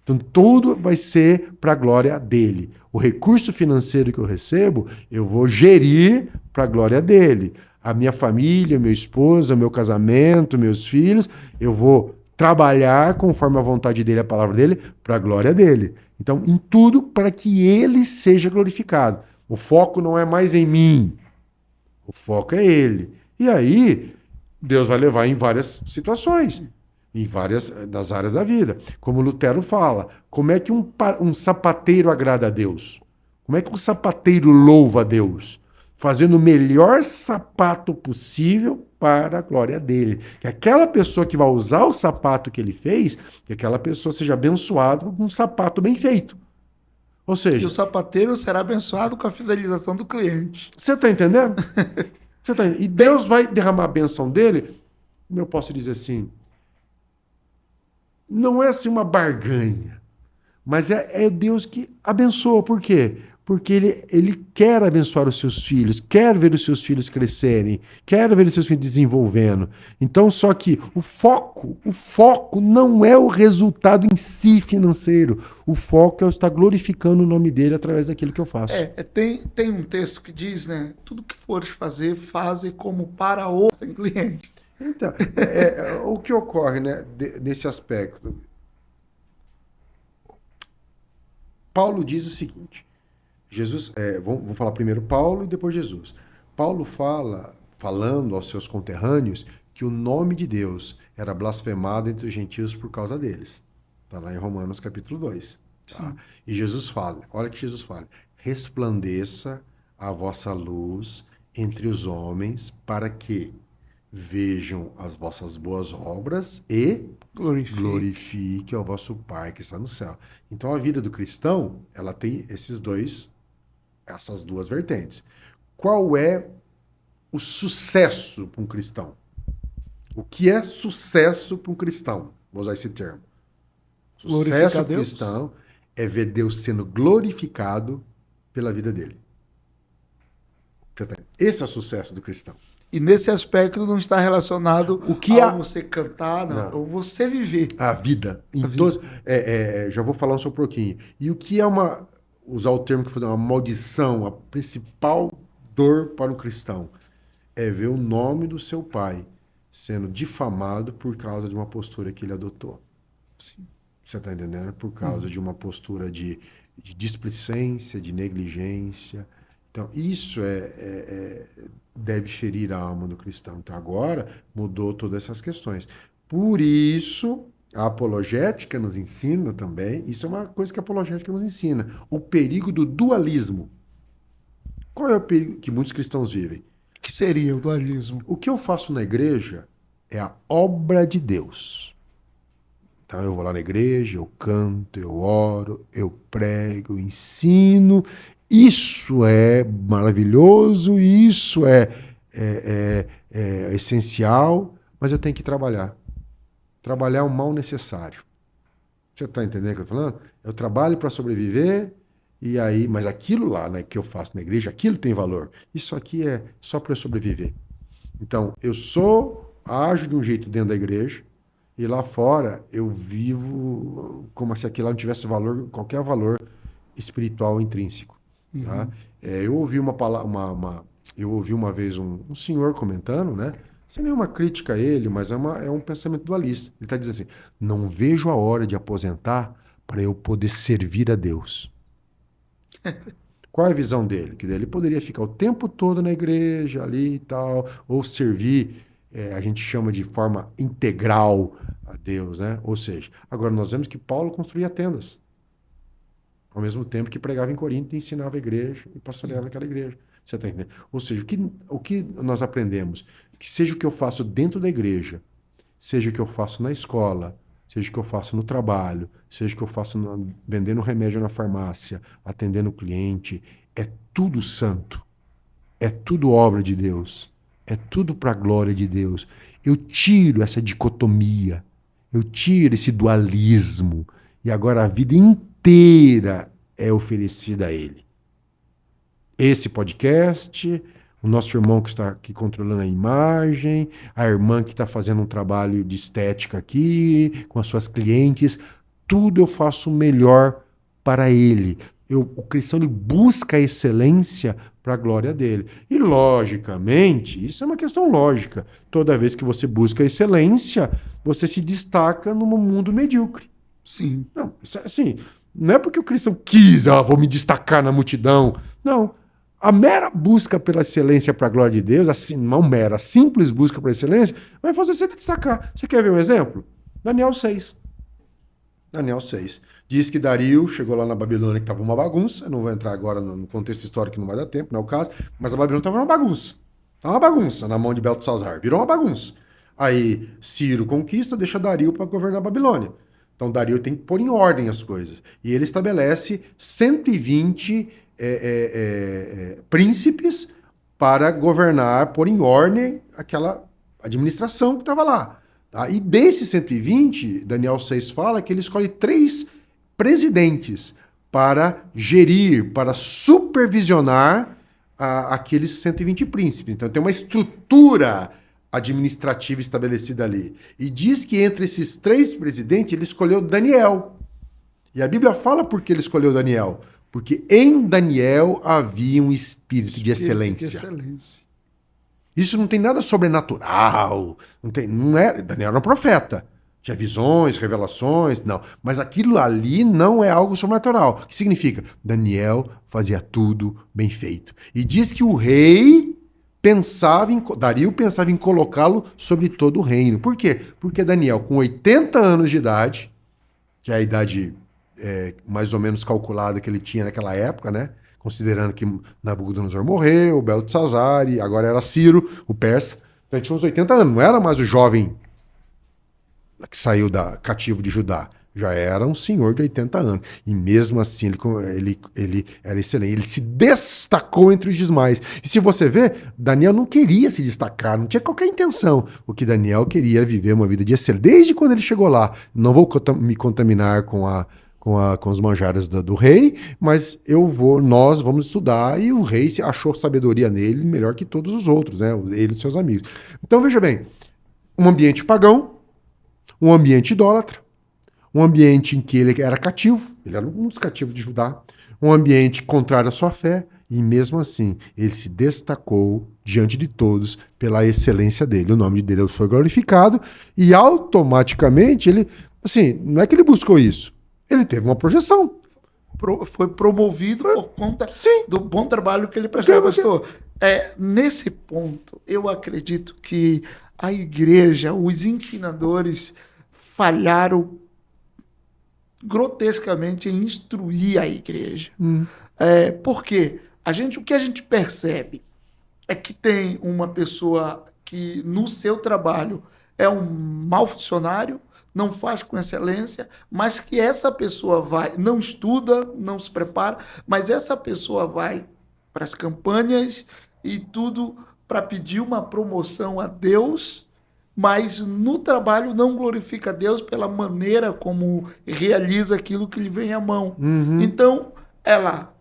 Então tudo vai ser para a glória dele. O recurso financeiro que eu recebo, eu vou gerir para a glória dele. A minha família, minha esposa, meu casamento, meus filhos, eu vou trabalhar conforme a vontade dele, a palavra dele, para a glória dele. Então, em tudo para que ele seja glorificado. O foco não é mais em mim, o foco é ele. E aí, Deus vai levar em várias situações, em várias das áreas da vida. Como Lutero fala, como é que um sapateiro agrada a Deus? Como é que um sapateiro louva a Deus? Fazendo o melhor sapato possível para a glória dele. Que aquela pessoa que vai usar o sapato que ele fez, que aquela pessoa seja abençoada com um sapato bem feito. Ou seja... E o sapateiro será abençoado com a fidelização do cliente. Você está entendendo? E Deus vai derramar a benção dele, como eu posso dizer assim, não é assim uma barganha, mas é Deus que abençoa. Por quê? Porque ele quer abençoar os seus filhos, quer ver os seus filhos crescerem, quer ver os seus filhos desenvolvendo. Então, só que o foco não é o resultado em si financeiro. O foco é eu estar glorificando o nome dele através daquilo que eu faço. Tem um texto que diz, né? Tudo que fores fazer, faze como para o cliente. Então, o que ocorre, né, nesse aspecto? Paulo diz o seguinte, Jesus, vamos falar primeiro Paulo e depois Jesus. Paulo falando aos seus conterrâneos, que o nome de Deus era blasfemado entre os gentios por causa deles. Está lá em Romanos capítulo 2. Tá? E Jesus fala, olha que Jesus fala, resplandeça a vossa luz entre os homens para que vejam as vossas boas obras e glorifique ao vosso Pai que está no céu. Então a vida do cristão, ela tem essas duas vertentes. Qual é o sucesso para um cristão? O que é sucesso para um cristão? Vou usar esse termo. Sucesso para um cristão é ver Deus sendo glorificado pela vida dele. Esse é o sucesso do cristão. E nesse aspecto não está relacionado a você cantar, não. Ou você viver. A vida. Já vou falar um pouquinho. E o que é usar o termo que fazer uma maldição, a principal dor para um cristão, é ver o nome do seu pai sendo difamado por causa de uma postura que ele adotou. Sim. Você está entendendo? Por causa de uma postura de displicência, de negligência. Então, isso deve ferir a alma do cristão. Então, agora mudou todas essas questões. Por isso, a apologética nos ensina também, isso é uma coisa que a apologética nos ensina, o perigo do dualismo. Qual é o perigo que muitos cristãos vivem? O que seria o dualismo? O que eu faço na igreja é a obra de Deus. Então, eu vou lá na igreja, eu canto, eu oro, eu prego, eu ensino. Isso é maravilhoso, isso é essencial, mas eu tenho que trabalhar. Trabalhar é um mal necessário. Você está entendendo o que eu estou falando? Eu trabalho para sobreviver, mas aquilo lá, né, que eu faço na igreja, aquilo tem valor. Isso aqui é só para eu sobreviver. Então, ajo de um jeito dentro da igreja, e lá fora eu vivo como se aquilo lá não tivesse valor, qualquer valor espiritual intrínseco. Tá? Eu ouvi uma vez um senhor comentando, né? Sem nenhuma crítica a ele, mas é um pensamento dualista. Ele está dizendo assim: não vejo a hora de aposentar para eu poder servir a Deus. Qual é a visão dele? Que ele poderia ficar o tempo todo na igreja ali e tal, ou servir, a gente chama de forma integral a Deus, né? Ou seja, agora nós vemos que Paulo construía tendas. Ao mesmo tempo que pregava em Corinto e ensinava a igreja e pastoreava aquela igreja. Você está entendendo? Ou seja, o que nós aprendemos? Que seja o que eu faço dentro da igreja, seja o que eu faço na escola, seja o que eu faço no trabalho, seja o que eu faço vendendo remédio na farmácia, atendendo o cliente, é tudo santo. É tudo obra de Deus. É tudo para a glória de Deus. Eu tiro essa dicotomia, eu tiro esse dualismo, e agora a vida inteira é oferecida a Ele. Esse podcast, o nosso irmão que está aqui controlando a imagem, a irmã que está fazendo um trabalho de estética aqui, com as suas clientes, tudo eu faço melhor para Ele. O cristão ele busca a excelência para a glória dele. E, logicamente, isso é uma questão lógica. Toda vez que você busca a excelência, você se destaca num mundo medíocre. Sim. Não, assim, não é porque o cristão quis, vou me destacar na multidão. Não. A mera busca pela excelência para a glória de Deus, assim, não mera, simples busca pela excelência, vai fazer você destacar. Você quer ver um exemplo? Daniel 6. Daniel 6. Diz que Dario chegou lá na Babilônia que estava uma bagunça. Eu não vou entrar agora no contexto histórico, que não vai dar tempo, não é o caso. Mas a Babilônia estava uma bagunça. Estava uma bagunça na mão de Beltesazar. Virou uma bagunça. Aí Ciro conquista, deixa Dario para governar a Babilônia. Então Dario tem que pôr em ordem as coisas. E ele estabelece 120 príncipes para governar, pôr em ordem aquela administração que estava lá. Tá? E desses 120, Daniel 6 fala que ele escolhe 3 presidentes para gerir, para supervisionar aqueles 120 príncipes. Então tem uma estrutura administrativa estabelecida ali. E diz que entre esses 3 presidentes ele escolheu Daniel. E a Bíblia fala por que ele escolheu Daniel. Porque em Daniel havia um espírito de excelência. Isso não tem nada sobrenatural. Daniel era um profeta. Tinha visões, revelações, não. Mas aquilo ali não é algo sobrenatural. O que significa? Daniel fazia tudo bem feito. E diz que o rei Dario pensava em colocá-lo sobre todo o reino. Por quê? Porque Daniel, com 80 anos de idade, que é a idade mais ou menos calculada que ele tinha naquela época, né? Considerando que Nabucodonosor morreu, Beltesazar, e agora era Ciro, o persa. Então ele tinha uns 80 anos, não era mais o jovem que saiu cativo de Judá. Já era um senhor de 80 anos. E mesmo assim ele era excelente. Ele se destacou entre os demais. E se você vê, Daniel não queria se destacar, não tinha qualquer intenção. O que Daniel queria era viver uma vida de excelência. Desde quando ele chegou lá, não vou me contaminar com os manjares do rei, mas nós vamos estudar, e o rei achou sabedoria nele melhor que todos os outros, né? Ele e seus amigos. Então veja bem, um ambiente pagão, um ambiente idólatra, um ambiente em que ele era cativo, ele era um dos cativos de Judá, um ambiente contrário à sua fé, e mesmo assim ele se destacou diante de todos pela excelência dele. O nome de Deus foi glorificado, e automaticamente ele, assim, não é que ele buscou isso, ele teve uma projeção. Foi promovido por conta do bom trabalho que ele prestou, pastor. Nesse ponto, eu acredito que a igreja, os ensinadores falharam grotescamente em instruir a igreja. Por quê? O que a gente percebe é que tem uma pessoa que no seu trabalho é um mau funcionário, não faz com excelência, mas que essa pessoa não estuda, não se prepara, mas essa pessoa vai para as campanhas e tudo para pedir uma promoção a Deus, mas no trabalho não glorifica a Deus pela maneira como realiza aquilo que lhe vem à mão. Então, ela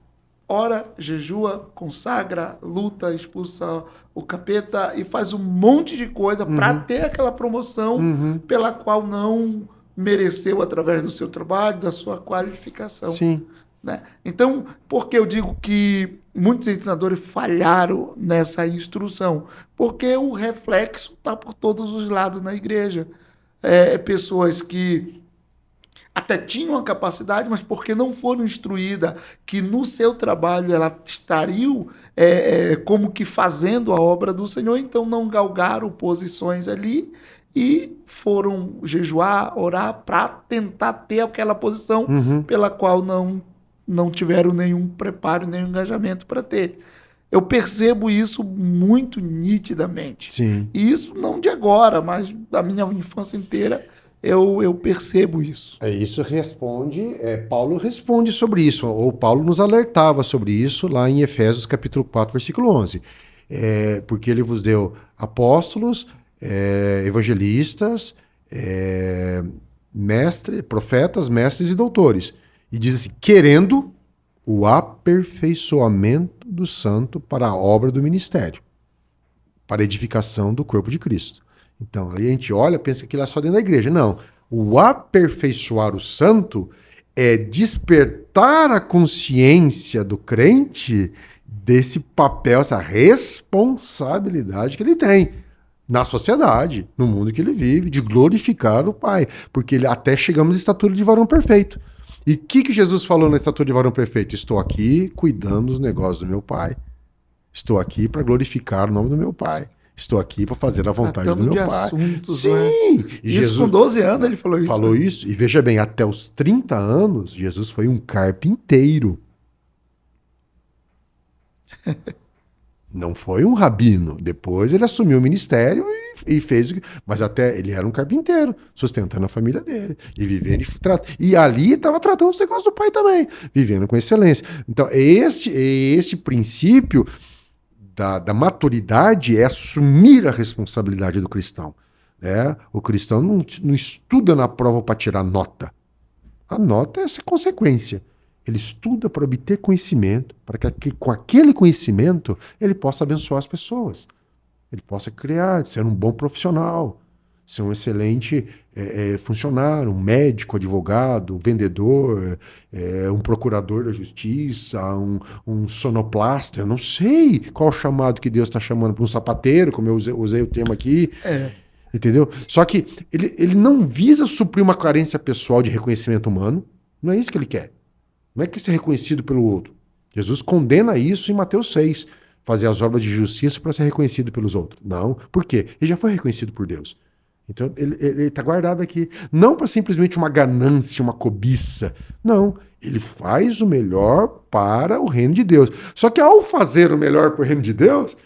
ora, jejua, consagra, luta, expulsa o capeta e faz um monte de coisa para ter aquela promoção pela qual não mereceu através do seu trabalho, da sua qualificação. Sim. Né? Então, por que eu digo que muitos ensinadores falharam nessa instrução? Porque o reflexo está por todos os lados na igreja. Pessoas que até tinham a capacidade, mas porque não foram instruídas que no seu trabalho ela estariam como que fazendo a obra do Senhor, então não galgaram posições ali e foram jejuar, orar para tentar ter aquela posição pela qual não tiveram nenhum preparo, nenhum engajamento para ter. Eu percebo isso muito nitidamente. Sim. E isso não de agora, mas da minha infância inteira, eu percebo isso. Isso Paulo responde sobre isso, ou Paulo nos alertava sobre isso lá em Efésios capítulo 4, versículo 11. Porque ele vos deu apóstolos, evangelistas, profetas, mestres e doutores. E diz assim, querendo o aperfeiçoamento do santo para a obra do ministério, para a edificação do corpo de Cristo. Então, aí a gente olha, pensa que aquilo é só dentro da igreja. Não. O aperfeiçoar o santo é despertar a consciência do crente desse papel, essa responsabilidade que ele tem na sociedade, no mundo que ele vive, de glorificar o Pai. Porque até chegamos à estatura de varão perfeito. E o que Jesus falou na estatura de varão perfeito? Estou aqui cuidando dos negócios do meu Pai. Estou aqui para glorificar o nome do meu Pai. Estou aqui para fazer a vontade do meu Pai. Assuntos, sim! Né? E isso Jesus, com 12 anos ele falou isso. Falou isso. E veja bem, até os 30 anos, Jesus foi um carpinteiro. Não foi um rabino. Depois ele assumiu o ministério e fez o que... Mas até ele era um carpinteiro, sustentando a família dele. E vivendo e ali estava tratando os negócios do Pai também, vivendo com excelência. Então, este princípio da maturidade é assumir a responsabilidade do cristão. O cristão não estuda na prova para tirar nota. A nota é essa consequência. Ele estuda para obter conhecimento, para que com aquele conhecimento ele possa abençoar as pessoas. Ele possa criar, ser um bom profissional, ser um excelente funcionário, um médico, advogado, vendedor, um procurador da justiça, um sonoplasta. Eu não sei qual o chamado que Deus está chamando para um sapateiro, como eu usei o termo aqui. Entendeu? Só que ele não visa suprir uma carência pessoal de reconhecimento humano. Não é isso que ele quer. Não é que ser reconhecido pelo outro. Jesus condena isso em Mateus 6. Fazer as obras de justiça para ser reconhecido pelos outros. Não. Por quê? Ele já foi reconhecido por Deus. Então, ele está guardado aqui. Não para simplesmente uma ganância, uma cobiça. Não. Ele faz o melhor para o reino de Deus. Só que ao fazer o melhor para o reino de Deus,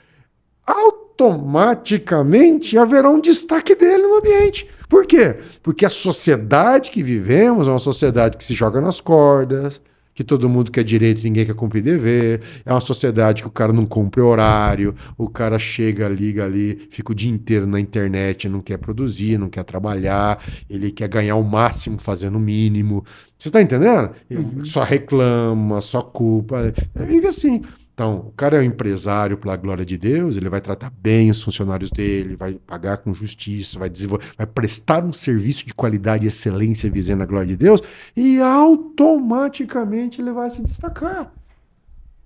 automaticamente haverá um destaque dele no ambiente. Por quê? Porque a sociedade que vivemos é uma sociedade que se joga nas cordas, que todo mundo quer direito e ninguém quer cumprir dever. É uma sociedade que o cara não cumpre horário, o cara chega, liga ali, fica o dia inteiro na internet, não quer produzir, não quer trabalhar, ele quer ganhar o máximo fazendo o mínimo. Você está entendendo? Ele só reclama, só culpa. Vive assim. Então, o cara é um empresário pela glória de Deus, ele vai tratar bem os funcionários dele, vai pagar com justiça, vai prestar um serviço de qualidade e excelência visando a glória de Deus, e automaticamente ele vai se destacar.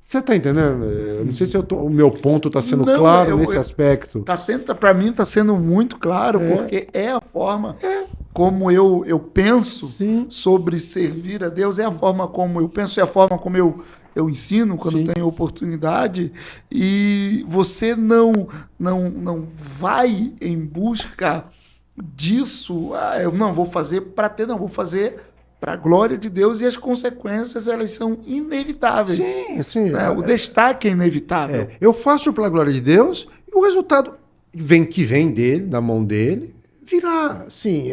Você está entendendo? Eu não sei se o meu ponto está sendo claro nesse aspecto. Para mim está sendo muito claro, porque é a forma como eu penso sobre servir a Deus, é a forma como eu penso, é a forma como eu ensino quando tenho oportunidade, e você não vai em busca disso, eu não vou fazer para ter, não, vou fazer para a glória de Deus, e as consequências, elas são inevitáveis. Sim. O destaque é inevitável. Eu faço pela glória de Deus, e o resultado vem dele, da mão dele, virá, assim,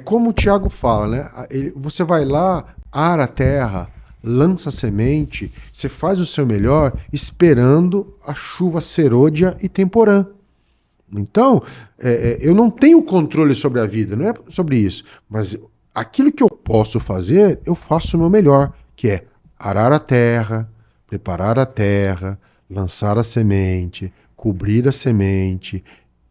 como o Tiago fala, né? Você vai lá, ara a terra, lança a semente, você faz o seu melhor esperando a chuva serôdia e temporã. Então, eu não tenho controle sobre a vida, não é sobre isso. Mas aquilo que eu posso fazer, eu faço o meu melhor, que é arar a terra, preparar a terra, lançar a semente, cobrir a semente,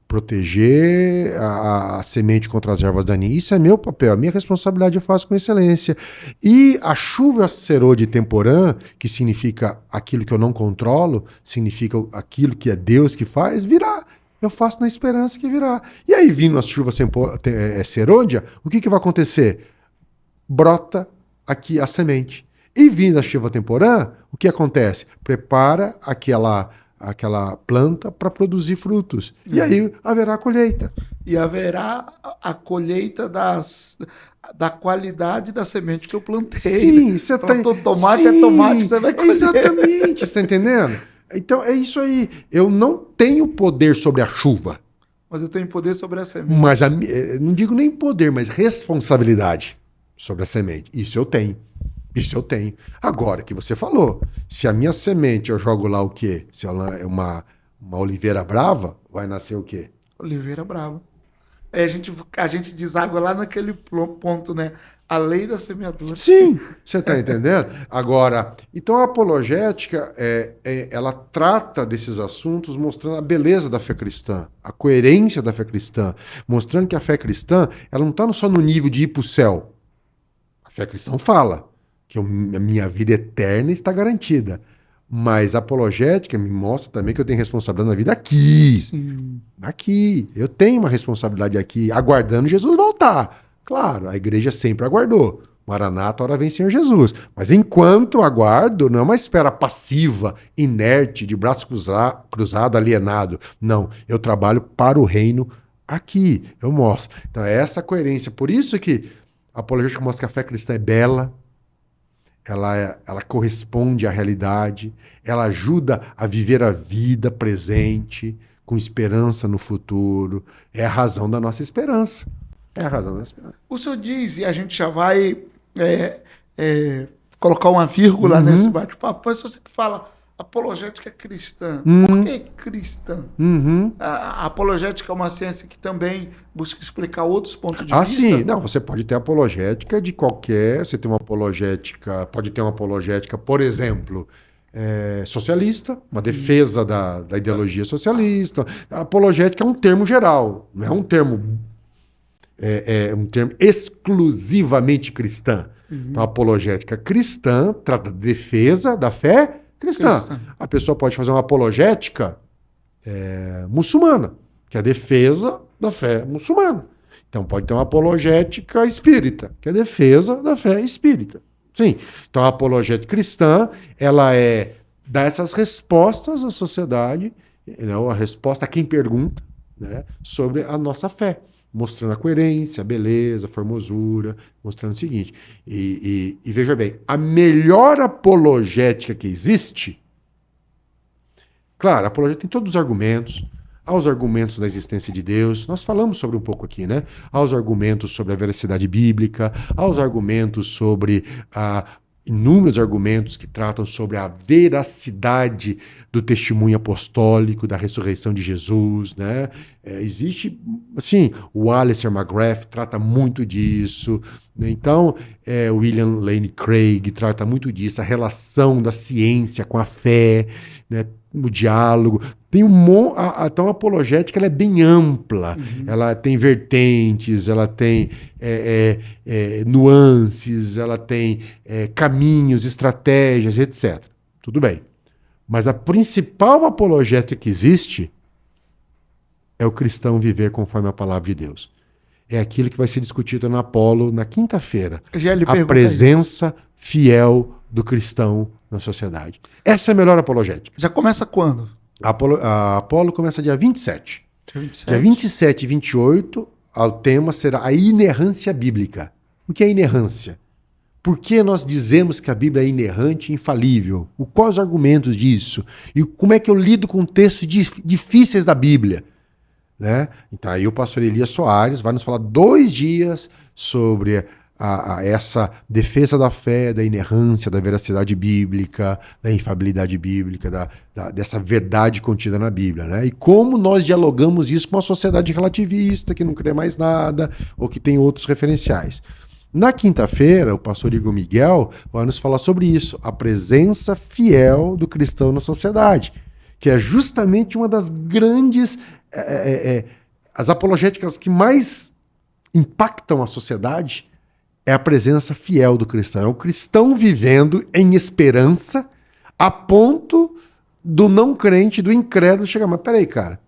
proteger a semente contra as ervas daninhas. Isso é meu papel, a minha responsabilidade eu faço com excelência. E a chuva serôdia e temporã, que significa aquilo que eu não controlo, significa aquilo que é Deus que faz, virá. Eu faço na esperança que virá. E aí, vindo a chuva serôdia, o que vai acontecer? Brota aqui a semente. E vindo a chuva temporã, o que acontece? Prepara aquela planta para produzir frutos. E aí haverá a colheita. E haverá a colheita da qualidade da semente que eu plantei. Sim, você tem... Tomate é tomate, você vai colher. Exatamente, você está entendendo? Então é isso aí. Eu não tenho poder sobre a chuva. Mas eu tenho poder sobre a semente. Mas não digo nem poder, mas responsabilidade sobre a semente. Isso eu tenho. Agora, que você falou, se a minha semente eu jogo lá o quê? Se ela é uma oliveira brava, vai nascer o quê? Oliveira brava. A gente deságua lá naquele ponto, né? A lei da semeadura. Sim, você está entendendo? Agora, então a apologética, ela trata desses assuntos mostrando a beleza da fé cristã, a coerência da fé cristã, mostrando que a fé cristã, ela não está só no nível de ir para o céu. A fé cristã fala que a minha vida eterna está garantida. Mas a apologética me mostra também que eu tenho responsabilidade na vida aqui. Sim. Aqui. Eu tenho uma responsabilidade aqui, aguardando Jesus voltar. Claro, a igreja sempre aguardou. Maranata, ora vem Senhor Jesus. Mas enquanto aguardo, não é uma espera passiva, inerte, de braço cruzado, alienado. Não, eu trabalho para o reino aqui. Eu mostro. Então é essa coerência. Por isso que a apologética mostra que a fé cristã é bela, ela corresponde à realidade, ela ajuda a viver a vida presente, com esperança no futuro. É a razão da nossa esperança. É a razão da nossa esperança. O senhor diz, e a gente já vai colocar uma vírgula nesse bate-papo, mas você fala, Apologética cristã. Por Uhum, que cristã? uhum. A apologética é uma ciência que também busca explicar outros pontos de Ah, sim. vista? Não, você pode ter apologética de qualquer. Você tem uma apologética, pode ter uma apologética, por exemplo, socialista, uma Hum. defesa da ideologia socialista. A apologética é um termo geral, não é um termo exclusivamente cristã. Então, a Uhum. apologética cristã trata de defesa da fé cristã. Cristã. A pessoa pode fazer uma apologética muçulmana, que é a defesa da fé muçulmana. Então pode ter uma apologética espírita, que é a defesa da fé espírita. Sim. Então a apologética cristã, ela dá essas respostas à sociedade, a resposta a quem pergunta, né, sobre a nossa fé, mostrando a coerência, a beleza, a formosura, mostrando o seguinte. E veja bem, a melhor apologética que existe. Claro, a apologia tem todos os argumentos. Há os argumentos da existência de Deus. Nós falamos sobre um pouco aqui, né? Há os argumentos sobre a veracidade bíblica, há os argumentos sobre inúmeros argumentos que tratam sobre a veracidade do testemunho apostólico, da ressurreição de Jesus, né? Existe, assim, o Alistair McGrath trata muito disso. Então, William Lane Craig trata muito disso, a relação da ciência com a fé, né? O diálogo. Tem então a apologética ela é bem ampla, Uhum. ela tem vertentes, ela tem nuances, ela tem caminhos, estratégias, etc. Tudo bem. Mas a principal apologética que existe é o cristão viver conforme a palavra de Deus. É aquilo que vai ser discutido na Apolo na quinta-feira. Já lhe A pergunta isso. presença fiel do cristão na sociedade. Essa é a melhor apologética. Já começa quando? A Apolo começa dia 27. Dia Dia 27? 27 e 28, o tema será a inerrância bíblica. O que é inerrância? Por que nós dizemos que a Bíblia é inerrante e infalível? Quais os argumentos disso? E como é que eu lido com textos difíceis da Bíblia? Né? Então aí o pastor Elias Soares vai nos falar 2 dias sobre essa defesa da fé, da inerrância, da veracidade bíblica, da infabilidade bíblica, dessa verdade contida na Bíblia, né? E como nós dialogamos isso com a sociedade relativista, que não crê mais nada, ou que tem outros referenciais. Na quinta-feira, o pastor Igor Miguel vai nos falar sobre isso, a presença fiel do cristão na sociedade, que é justamente uma das grandes as apologéticas que mais impactam a sociedade é a presença fiel do cristão. É o cristão vivendo em esperança a ponto do não crente, do incrédulo chegar. Mas peraí, cara,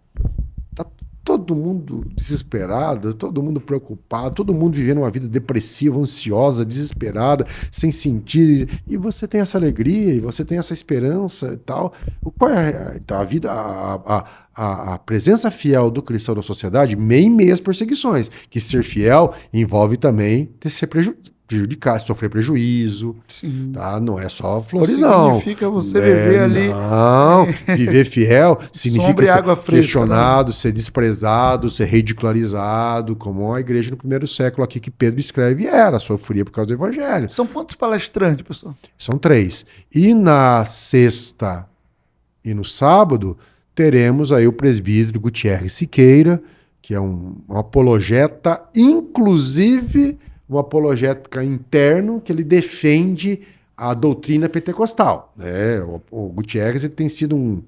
tá todo mundo desesperado, todo mundo preocupado, todo mundo vivendo uma vida depressiva, ansiosa, desesperada, sem sentir. E você tem essa alegria, e você tem essa esperança e tal. Qual é então, a vida, a presença fiel do cristão na sociedade, em meio às perseguições, que ser fiel envolve também ser prejudicar, sofrer prejuízo, Sim. tá? Não é só Não flores, não. significa você viver ali Não, viver fiel sombra significa e ser água fresca, não. questionado, ser desprezado, ser ridicularizado, como a igreja no primeiro século aqui que Pedro escreve sofria por causa do evangelho. São quantos palestrantes, pessoal? São 3. E na sexta e no sábado teremos aí o presbítero Gutierrez Siqueira, que é um apologeta, inclusive um apologética interno, que ele defende a doutrina pentecostal. Né? O Gutierrez ele tem sido um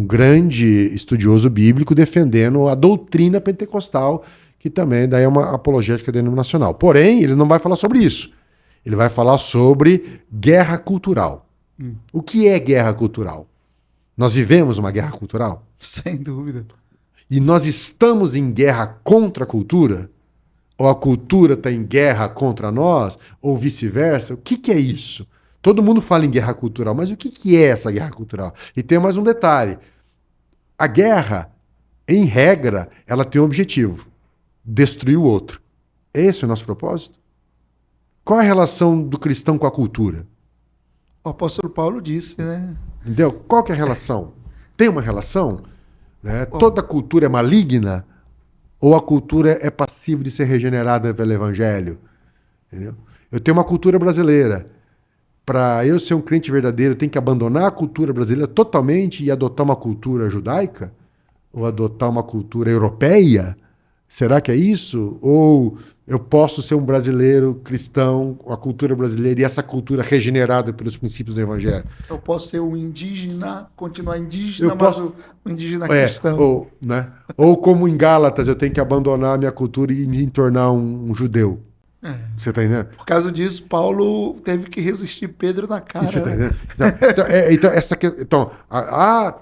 grande estudioso bíblico defendendo a doutrina pentecostal, que também daí é uma apologética denominacional. Porém, ele não vai falar sobre isso. Ele vai falar sobre guerra cultural. O que é guerra cultural? Nós vivemos uma guerra cultural? Sem dúvida. E nós estamos em guerra contra a cultura? Ou a cultura está em guerra contra nós? Ou vice-versa? O que é isso? Todo mundo fala em guerra cultural, mas o que é essa guerra cultural? E tem mais um detalhe. A guerra, em regra, ela tem um objetivo: destruir o outro. Esse é o nosso propósito? Qual é a relação do cristão com a cultura? O apóstolo Paulo disse, né? Entendeu? Qual que é a relação? Tem uma relação? Né? Toda cultura é maligna? Ou a cultura é passível de ser regenerada pelo evangelho? Entendeu? Eu tenho uma cultura brasileira. para eu ser um crente verdadeiro, eu tenho que abandonar a cultura brasileira totalmente e adotar uma cultura judaica? Ou adotar uma cultura europeia? Será que é isso? Ou eu posso ser um brasileiro cristão, com a cultura brasileira e essa cultura regenerada pelos princípios do Evangelho? Eu posso ser um indígena, continuar indígena, Eu posso, mas um indígena cristão. ou, né? Ou como em Gálatas, eu tenho que abandonar a minha cultura e me tornar um judeu. É. Você está entendendo? Por causa disso, Paulo teve que resistir Pedro na cara. Você tá né? entendendo?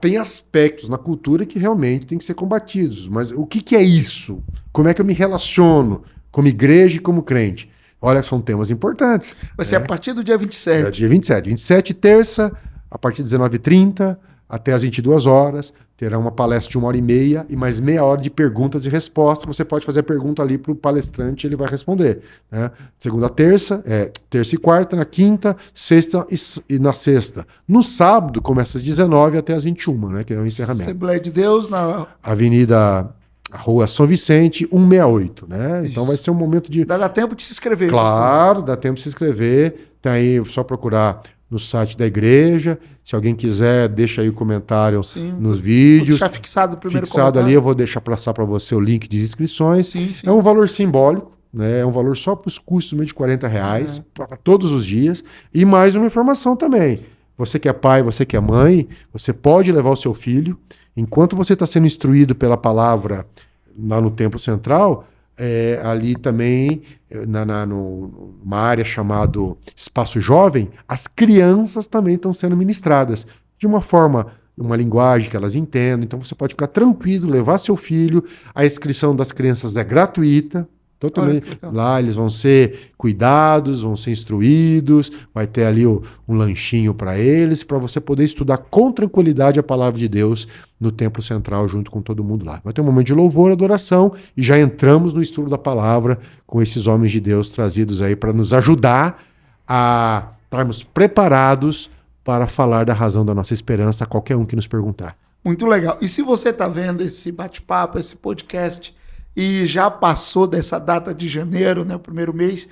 Tem aspectos na cultura que realmente tem que ser combatidos. Mas o que é isso? Como é que eu me relaciono como igreja e como crente? Olha, são temas importantes. Vai ser a partir do dia 27. Dia 27. 27, terça, a partir das 19h30 até as 22 horas. Terá uma palestra de 1h30 e mais meia hora de perguntas e respostas. Você pode fazer a pergunta ali para o palestrante, ele vai responder. Né? Segunda a terça, terça e quarta, na quinta, sexta e na sexta. No sábado, começa às 19 até às 21, né? Que é o encerramento. Assembleia de Deus na Rua São Vicente, 168, né? Então vai ser um momento de... Dá tempo de se inscrever. Claro, dá tempo de se inscrever. Tem aí, só procurar no site da igreja. Se alguém quiser, deixa aí o comentário nos vídeos. Vou deixar fixado o primeiro comentário. Ali, eu vou deixar passar para você o link de inscrições. Sim. É um valor simbólico, né? É um valor só para os custos de R$40 para todos os dias. E mais uma informação também. Você que é pai, você que é mãe, você pode levar o seu filho. Enquanto você está sendo instruído pela palavra lá no Templo Central, ali também, numa área chamada Espaço Jovem, as crianças também estão sendo ministradas de uma forma, uma linguagem que elas entendem. Então você pode ficar tranquilo, levar seu filho. A inscrição das crianças é gratuita. Totalmente. Lá eles vão ser cuidados, vão ser instruídos, vai ter ali um lanchinho para eles, para você poder estudar com tranquilidade a palavra de Deus no Templo Central, junto com todo mundo lá. Vai ter um momento de louvor, adoração, e já entramos no estudo da palavra com esses homens de Deus trazidos aí para nos ajudar a estarmos preparados para falar da razão da nossa esperança a qualquer um que nos perguntar. Muito legal. E se você está vendo esse bate-papo, esse podcast, e já passou dessa data de janeiro, né, o primeiro mês,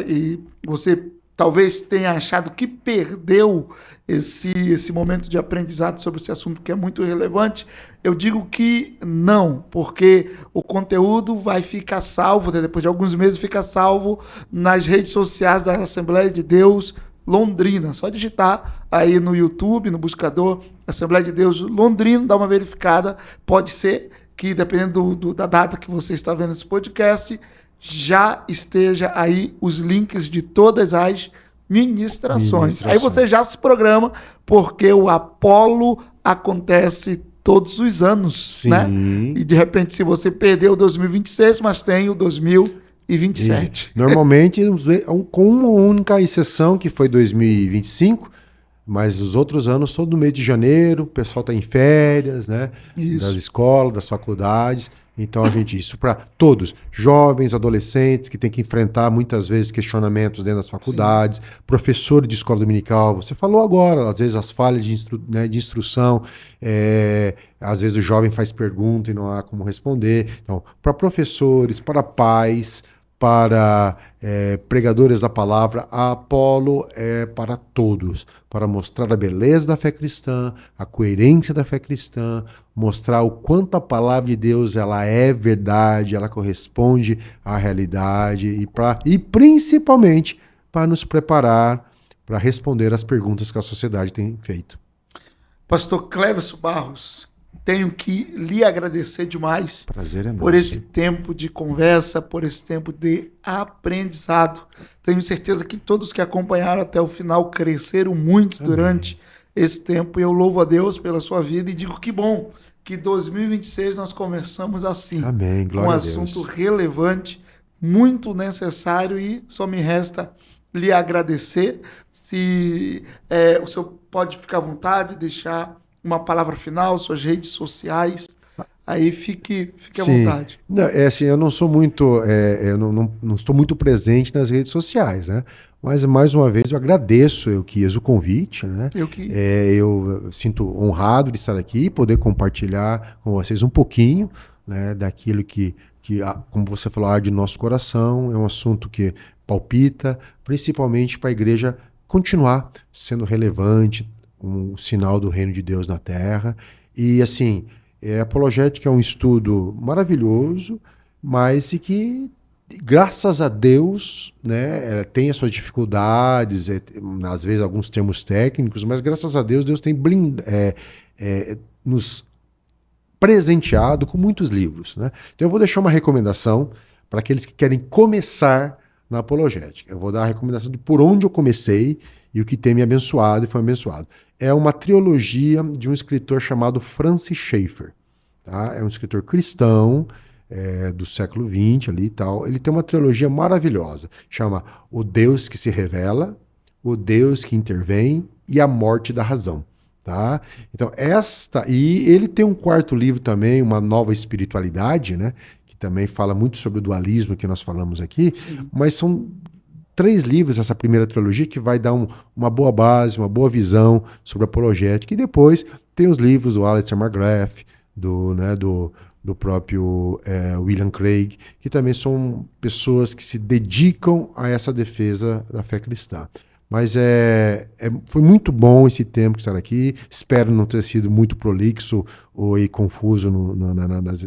e você talvez tenha achado que perdeu esse momento de aprendizado sobre esse assunto que é muito relevante, eu digo que não, porque o conteúdo vai ficar salvo, né, depois de alguns meses fica salvo nas redes sociais da Assembleia de Deus Londrina. Só digitar aí no YouTube, no buscador Assembleia de Deus Londrina, dá uma verificada, pode ser que dependendo da data que você está vendo esse podcast, já esteja aí os links de todas as ministrações. Aí você já se programa, porque o Apolo acontece todos os anos, né? E de repente, se você perdeu o 2026, mas tem o 2027. Normalmente, com uma única exceção, que foi 2025, mas os outros anos, todo mês de janeiro, o pessoal está em férias, né? Isso. Das escolas, das faculdades. Então, isso para todos, jovens, adolescentes, que têm que enfrentar muitas vezes questionamentos dentro das faculdades, professores de escola dominical. Você falou agora, às vezes as falhas de instrução, às vezes o jovem faz pergunta e não há como responder. Então, para professores, para pais, para pregadores da palavra, a Apolo é para todos, para mostrar a beleza da fé cristã, a coerência da fé cristã, mostrar o quanto a palavra de Deus ela é verdade, ela corresponde à realidade e principalmente para nos preparar para responder às perguntas que a sociedade tem feito. Pastor Cleverson Barros, tenho que lhe agradecer demais. Prazer é nosso. Por esse tempo de conversa, por esse tempo de aprendizado. Tenho certeza que todos que acompanharam até o final cresceram muito durante esse tempo. E eu louvo a Deus pela sua vida e digo que bom que 2026 nós começamos assim. Amém. Glória a Deus. Um assunto relevante, muito necessário, e só me resta lhe agradecer. Se o senhor pode ficar à vontade, deixar uma palavra final, suas redes sociais, aí fique à vontade. Não, assim, eu não sou muito, eu não estou muito presente nas redes sociais, né? Mas, mais uma vez, eu agradeço, eu quis o convite, né? Eu sinto honrado de estar aqui e poder compartilhar com vocês um pouquinho, né, daquilo que, como você falou, arde no nosso coração. É um assunto que palpita, principalmente para a igreja continuar sendo relevante, um sinal do reino de Deus na Terra. E assim, apologética é um estudo maravilhoso, mas e que, graças a Deus, né, tem as suas dificuldades, às vezes alguns termos técnicos, mas graças a Deus, Deus tem nos presenteado com muitos livros, né? Então eu vou deixar uma recomendação para aqueles que querem começar na apologética. Eu vou dar a recomendação de por onde eu comecei e o que tem me abençoado e foi abençoado. É uma trilogia de um escritor chamado Francis Schaeffer. Tá? É um escritor cristão, do século XX ali e tal. Ele tem uma trilogia maravilhosa. Chama O Deus que se Revela, O Deus que Intervém e A Morte da Razão. Tá? Então, e ele tem um quarto livro também, Uma Nova Espiritualidade, né? Que também fala muito sobre o dualismo que nós falamos aqui, sim, mas são 3 livros, essa primeira trilogia, que vai dar uma boa base, uma boa visão sobre a apologética, e depois tem os livros do Alistair McGrath, do próprio William Craig, que também são pessoas que se dedicam a essa defesa da fé cristã. Mas foi muito bom esse tempo que estar aqui. Espero não ter sido muito prolixo ou confuso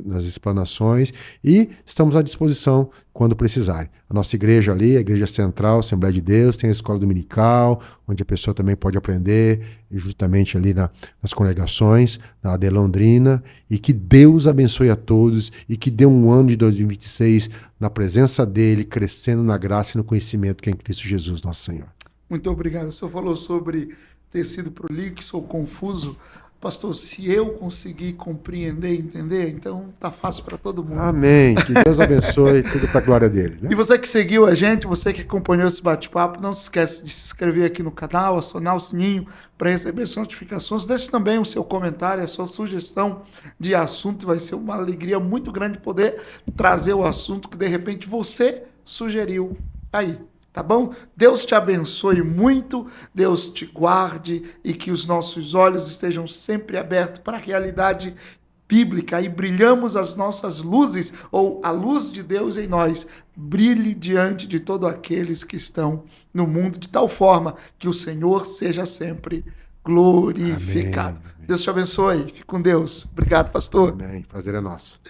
nas explanações. E estamos à disposição quando precisarem. A nossa igreja ali, a Igreja Central, Assembleia de Deus, tem a escola dominical, onde a pessoa também pode aprender, justamente ali nas congregações, na AD Londrina. E que Deus abençoe a todos e que dê um ano de 2026 na presença dEle, crescendo na graça e no conhecimento que é em Cristo Jesus, nosso Senhor. Muito obrigado. O senhor falou sobre ter sido prolixo ou confuso. Pastor, se eu conseguir compreender e entender, então tá fácil para todo mundo. Amém. Que Deus abençoe tudo para a glória dele. Né? E você que seguiu a gente, você que acompanhou esse bate-papo, não se esquece de se inscrever aqui no canal, acionar o sininho para receber as notificações. Deixe também o seu comentário, a sua sugestão de assunto. Vai ser uma alegria muito grande poder trazer o assunto que de repente você sugeriu aí. Tá bom? Deus te abençoe muito, Deus te guarde e que os nossos olhos estejam sempre abertos para a realidade bíblica e brilhamos as nossas luzes, ou a luz de Deus em nós, brilhe diante de todos aqueles que estão no mundo, de tal forma que o Senhor seja sempre glorificado. Amém. Deus te abençoe. Fique com Deus. Obrigado, pastor. Amém. Prazer é nosso.